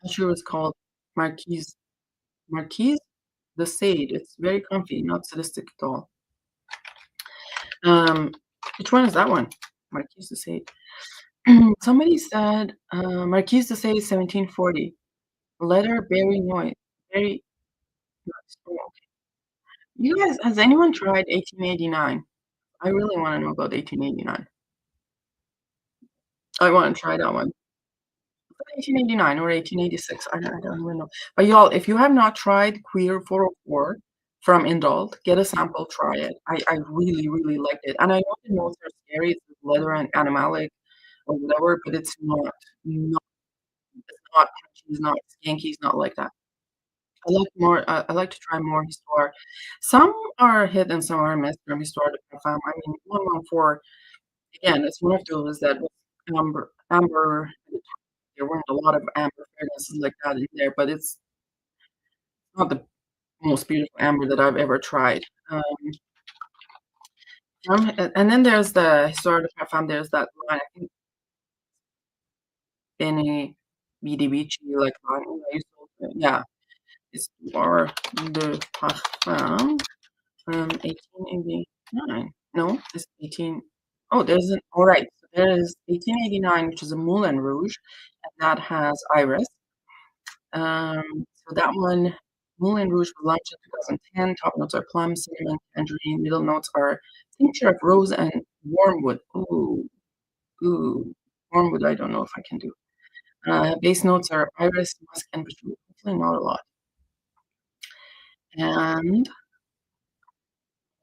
Not sure it's called Marquise Marquise the Sade. It's very comfy, not sadistic at all. Um, which one is that one? Marquise de Sade. Somebody said, Marquise de Sade 1740. Leather, berry noise. Very nice. Oh, okay. You guys, has anyone tried 1889? I really wanna know about 1889. I wanna try that one. 1889 or 1886, I don't even know. But y'all, if you have not tried Queer 404 from Indult, get a sample, try it. I really, really liked it, and I know the notes are scary, it's leather and animalic or whatever, but it's not punchy, it's not skanky, it's not like that. I like to try more Histoire. Some are a hit and some are a miss from Histoire de Parfum. I mean, 114, again, it's one of those that was amber. There weren't a lot of amber fragrances like that in there, but it's not the most beautiful amber that I've ever tried. And then there's the Histoire de Parfum, there's that line, I think Bene BDBG, like, line I used to yeah, Histoire de Parfum, 1889. No, it's 18 oh, there's an alright, so there is 1889, which is a Moulin Rouge, and that has iris. So that one, Moulin Rouge was launched in 2010. Top notes are plum, cinnamon, tangerine. Middle notes are tincture of rose and wormwood. Ooh, ooh, wormwood. I don't know if I can do. Base notes are iris, musk, and patchouli. Hopefully not a lot. And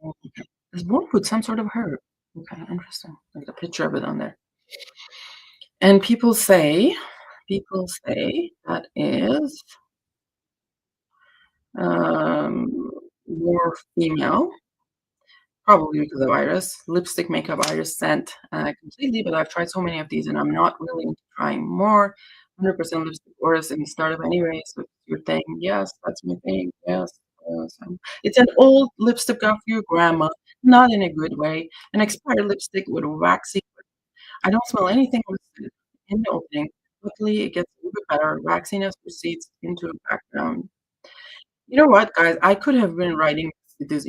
okay. Is wormwood some sort of herb? Okay, interesting. There's a picture of it on there. And people say that is um, more female. Probably because of iris. Lipstick, makeup, iris scent, completely, but I've tried so many of these and I'm not really into trying more. 100% lipstick Oris and startup anyway, so it's your thing. Yes, that's my thing. Yes, yes. It's an old lipstick of your grandma, not in a good way. An expired lipstick with a waxy. I don't smell anything in the opening. Luckily, it gets a little bit better. Waxiness proceeds into a background. You know what, guys? I could have been writing these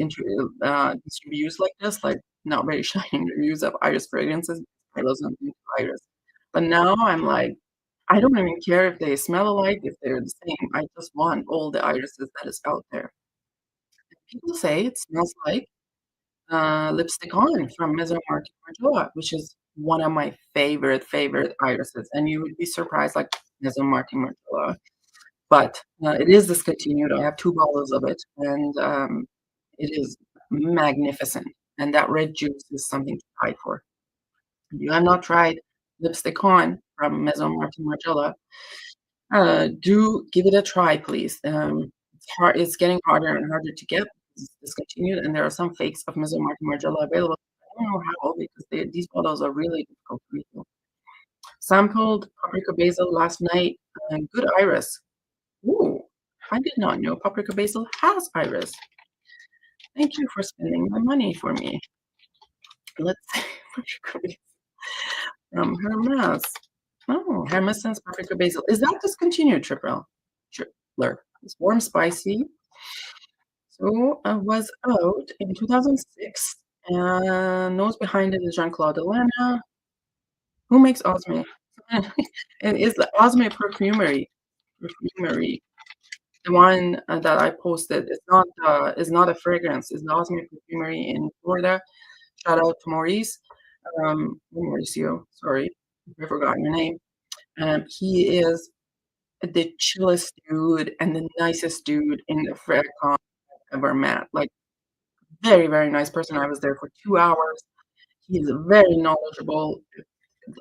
reviews like this, like not very shining reviews of Iris fragrances. I wasn't into Iris, but now I'm like, I don't even care if they smell alike, if they're the same. I just want all the irises that is out there. People say it smells like Lipstick On from Maison Martin, which is one of my favorite irises, and you would be surprised, like Maison Martin, but, it is discontinued. I have 2 bottles of it, and, it is magnificent, and that red juice is something to die for. If you have not tried Lipstick On from Maison Martin Margiela, do give it a try, please. It's getting harder and harder to get because it's discontinued, and there are some fakes of Maison Martin Margiela available. I don't know how because these bottles are really difficult to refill. Sampled paprika basil last night, good iris. Ooh, I did not know paprika basil has iris. Thank you for spending my money for me. Let's see. Paprika basil from Hermes. Oh, Hermes sends paprika basil. Is that discontinued, Tripler? It's warm, spicy. So was out in 2006. And nose behind it is Jean-Claude Delana. Who makes Osme? It is the Osme Perfumery. Perfumery. The one that I posted is not a fragrance. It's Osme Perfumery in Florida. Shout out to Maurice, Mauricio. Sorry, I forgot your name. He is the chillest dude and the nicest dude in the Fred I've ever met. Like, very, very nice person. I was there for 2 hours. He's very knowledgeable,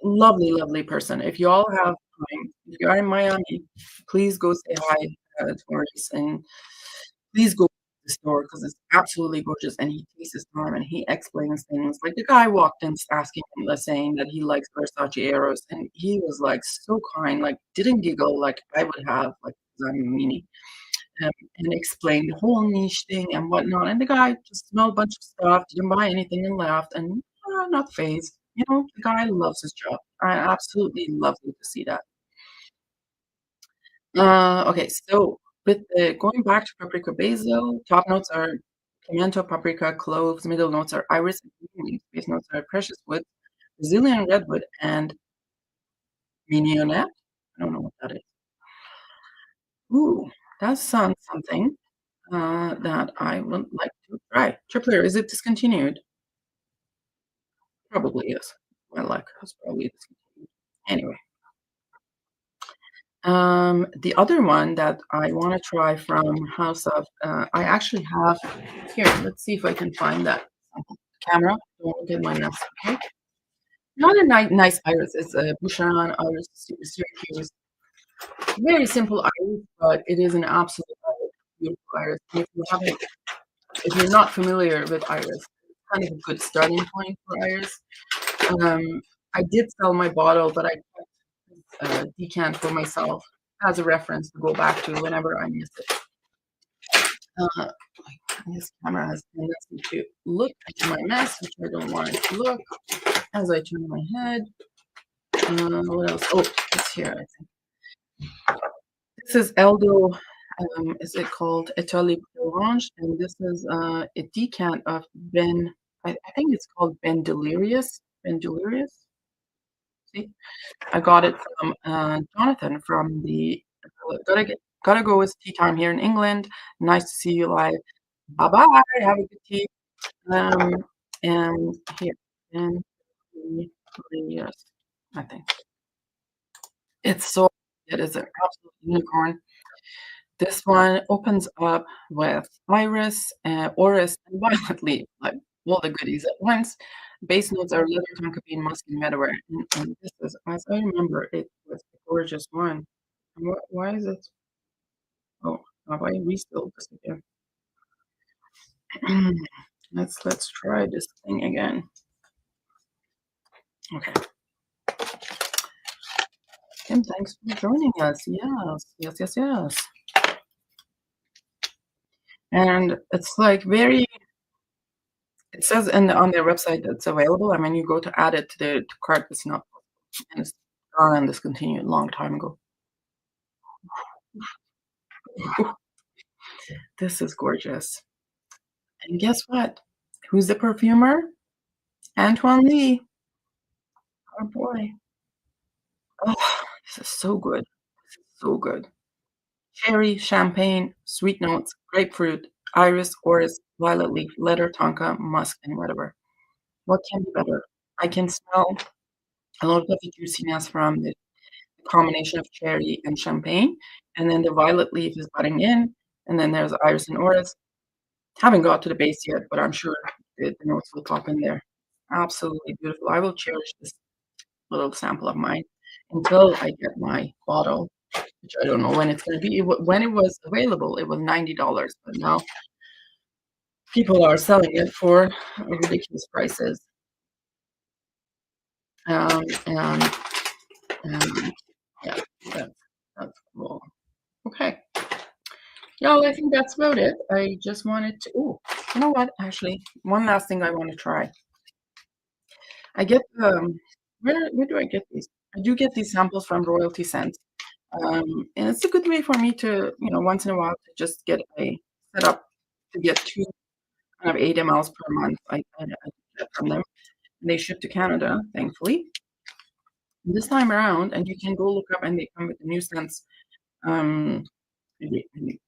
lovely, lovely person. If you all have time, if you are in Miami, please go say hi to Maurice and please go to the store because it's absolutely gorgeous. And he takes his time and he explains things. Like the guy walked in asking him, saying that he likes Versace Eros, and he was like so kind, like didn't giggle like I would have, like 'cause I'm a meanie, and explained the whole niche thing and whatnot. And the guy just smelled a bunch of stuff, didn't buy anything, and left. And not phased. You know, the guy loves his job. I absolutely lovely to see that. Okay, so with the going back to paprika basil, top notes are pimento, paprika, cloves. Middle notes are iris and green leaf. Base notes are precious wood, Brazilian redwood, and mignonette. I don't know what that is. Ooh, that sounds something that I would like to try. Tripler, is it discontinued? Probably is. My luck has probably discontinued. Anyway, the other one that I want to try from House of, I actually have here. Let's see if I can find that camera. Don't look at my mess. Okay. Not a nice iris. It's a Boucheron iris, Syracuse. Very simple iris, but it is an absolute beautiful iris. If you're not familiar with iris, it's kind of a good starting point for iris. I did sell my bottle, but I decant for myself as a reference to go back to whenever I miss it. This camera has a tendency to look at my mess, which I don't want it to look as I turn my head. What else? Oh, it's here, I think. This is Eldo. Is it called Etoile Blanche? And this is a decant of Ben. I think it's called Ben Delirious. Ben Delirious. See, I got it from Jonathan from the gotta go. It's tea time here in England. Nice to see you live. Bye bye. Have a good tea. Um, and here, and yes, I think it's so. It is an absolute unicorn. This one opens up with iris, orris, and violet leaf, like all the goodies at once. Base notes are leather, tonka bean, musk, and medaware. And this is, as I remember, it was a gorgeous one. And why is it? Oh, have I refilled this again? Let's try this thing again. Okay. Kim, thanks for joining us. Yes, yes, yes, yes. And it's like very. It says on their website that it's available. I mean, you go to add it to the cart, it's not, and it's gone and discontinued a long time ago. This is gorgeous. And guess what? Who's the perfumer? Antoine Lee. Our boy. Oh, this is so good. This is so good. Cherry, champagne, sweet notes, grapefruit, iris, orris, violet leaf, leather, tonka, musk, and whatever. What can be better? I can smell a lot of the juiciness from the combination of cherry and champagne, and then the violet leaf is budding in, and then there's iris and orris. Haven't got to the base yet, but I'm sure the notes will pop in there. Absolutely beautiful. I will cherish this little sample of mine until I get my bottle, which I don't know when it's going to be. When it was available, it was $90, but now people are selling it for ridiculous prices. And yeah, that's cool. Okay. Y'all, I think that's about it. I just wanted to, oh, you know what? Actually, one last thing I want to try. I get, where do I get these? I do get these samples from Royalty Scents. And it's a good way for me to, once in a while to just get a setup to get 2 kind of 8 mLs per month. I get from them. And they ship to Canada, thankfully. This time around, and you can go look up, and they come with the new scents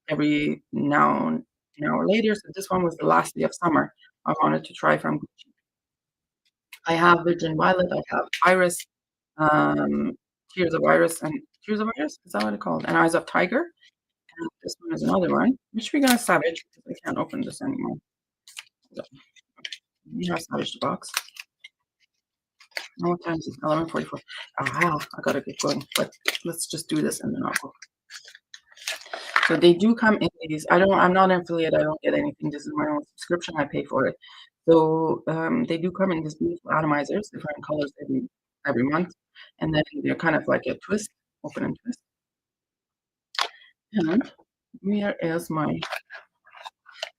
every now or later. So this one was the last day of summer. I wanted to try from Gucci. I have Virgin Violet. I have Iris, Tears of Iris and Tears of Iris? Is that what it's called? And Eyes of Tiger. And this one is another one, which we're gonna savage because I can't open this anymore. So, we have savage the box. What time is it? 11:44. Ah, I gotta get going. But let's just do this and then I'll go. So they do come in these. I'm not an affiliate. I don't get anything. This is my own subscription. I pay for it. So they do come in these beautiful atomizers, different colors every month, and then they're kind of like a twist, open and twist. And here is my.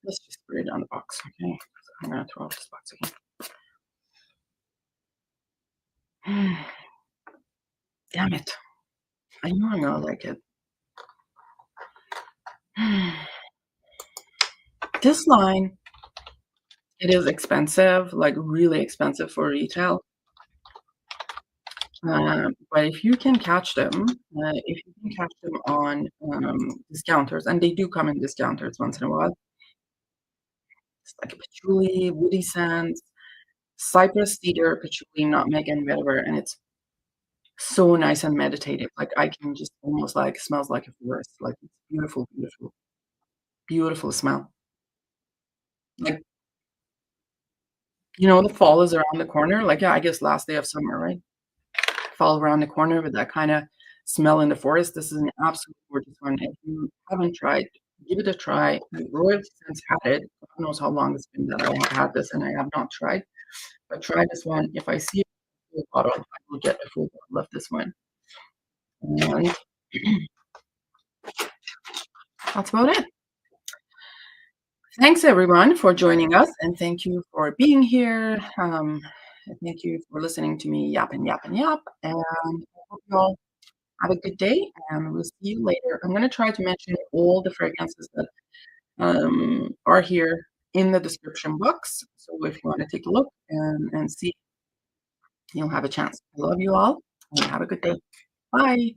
Let's just put it on the box, okay? I'm gonna throw out this box again. Damn it! I know I'm gonna like it. This line, it is expensive, like really expensive for retail. But if you can catch them, on discounters, and they do come in discounters once in a while. It's like a patchouli, woody scents, cypress, cedar, patchouli, nutmeg, and whatever, and it's so nice and meditative. Like I can just almost like smells like a forest. Like it's beautiful, beautiful, beautiful smell. Like the fall is around the corner. Like yeah, I guess last day of summer, right? Fall around the corner with that kind of smell in the forest. This is an absolute gorgeous one. If you haven't tried, give it a try. Royal since had it. God knows how long it's been that I have had this and I have not tried. But try this one. If I see a full bottle, I will get a full bottle of this one. And that's about it. Thanks everyone for joining us, and thank you for being here. Thank you for listening to me yap and yap and yap. And I hope you all have a good day, and we'll see you later. I'm going to try to mention all the fragrances that are here in the description box. So if you want to take a look and see, you'll have a chance. I love you all, and have a good day. Bye.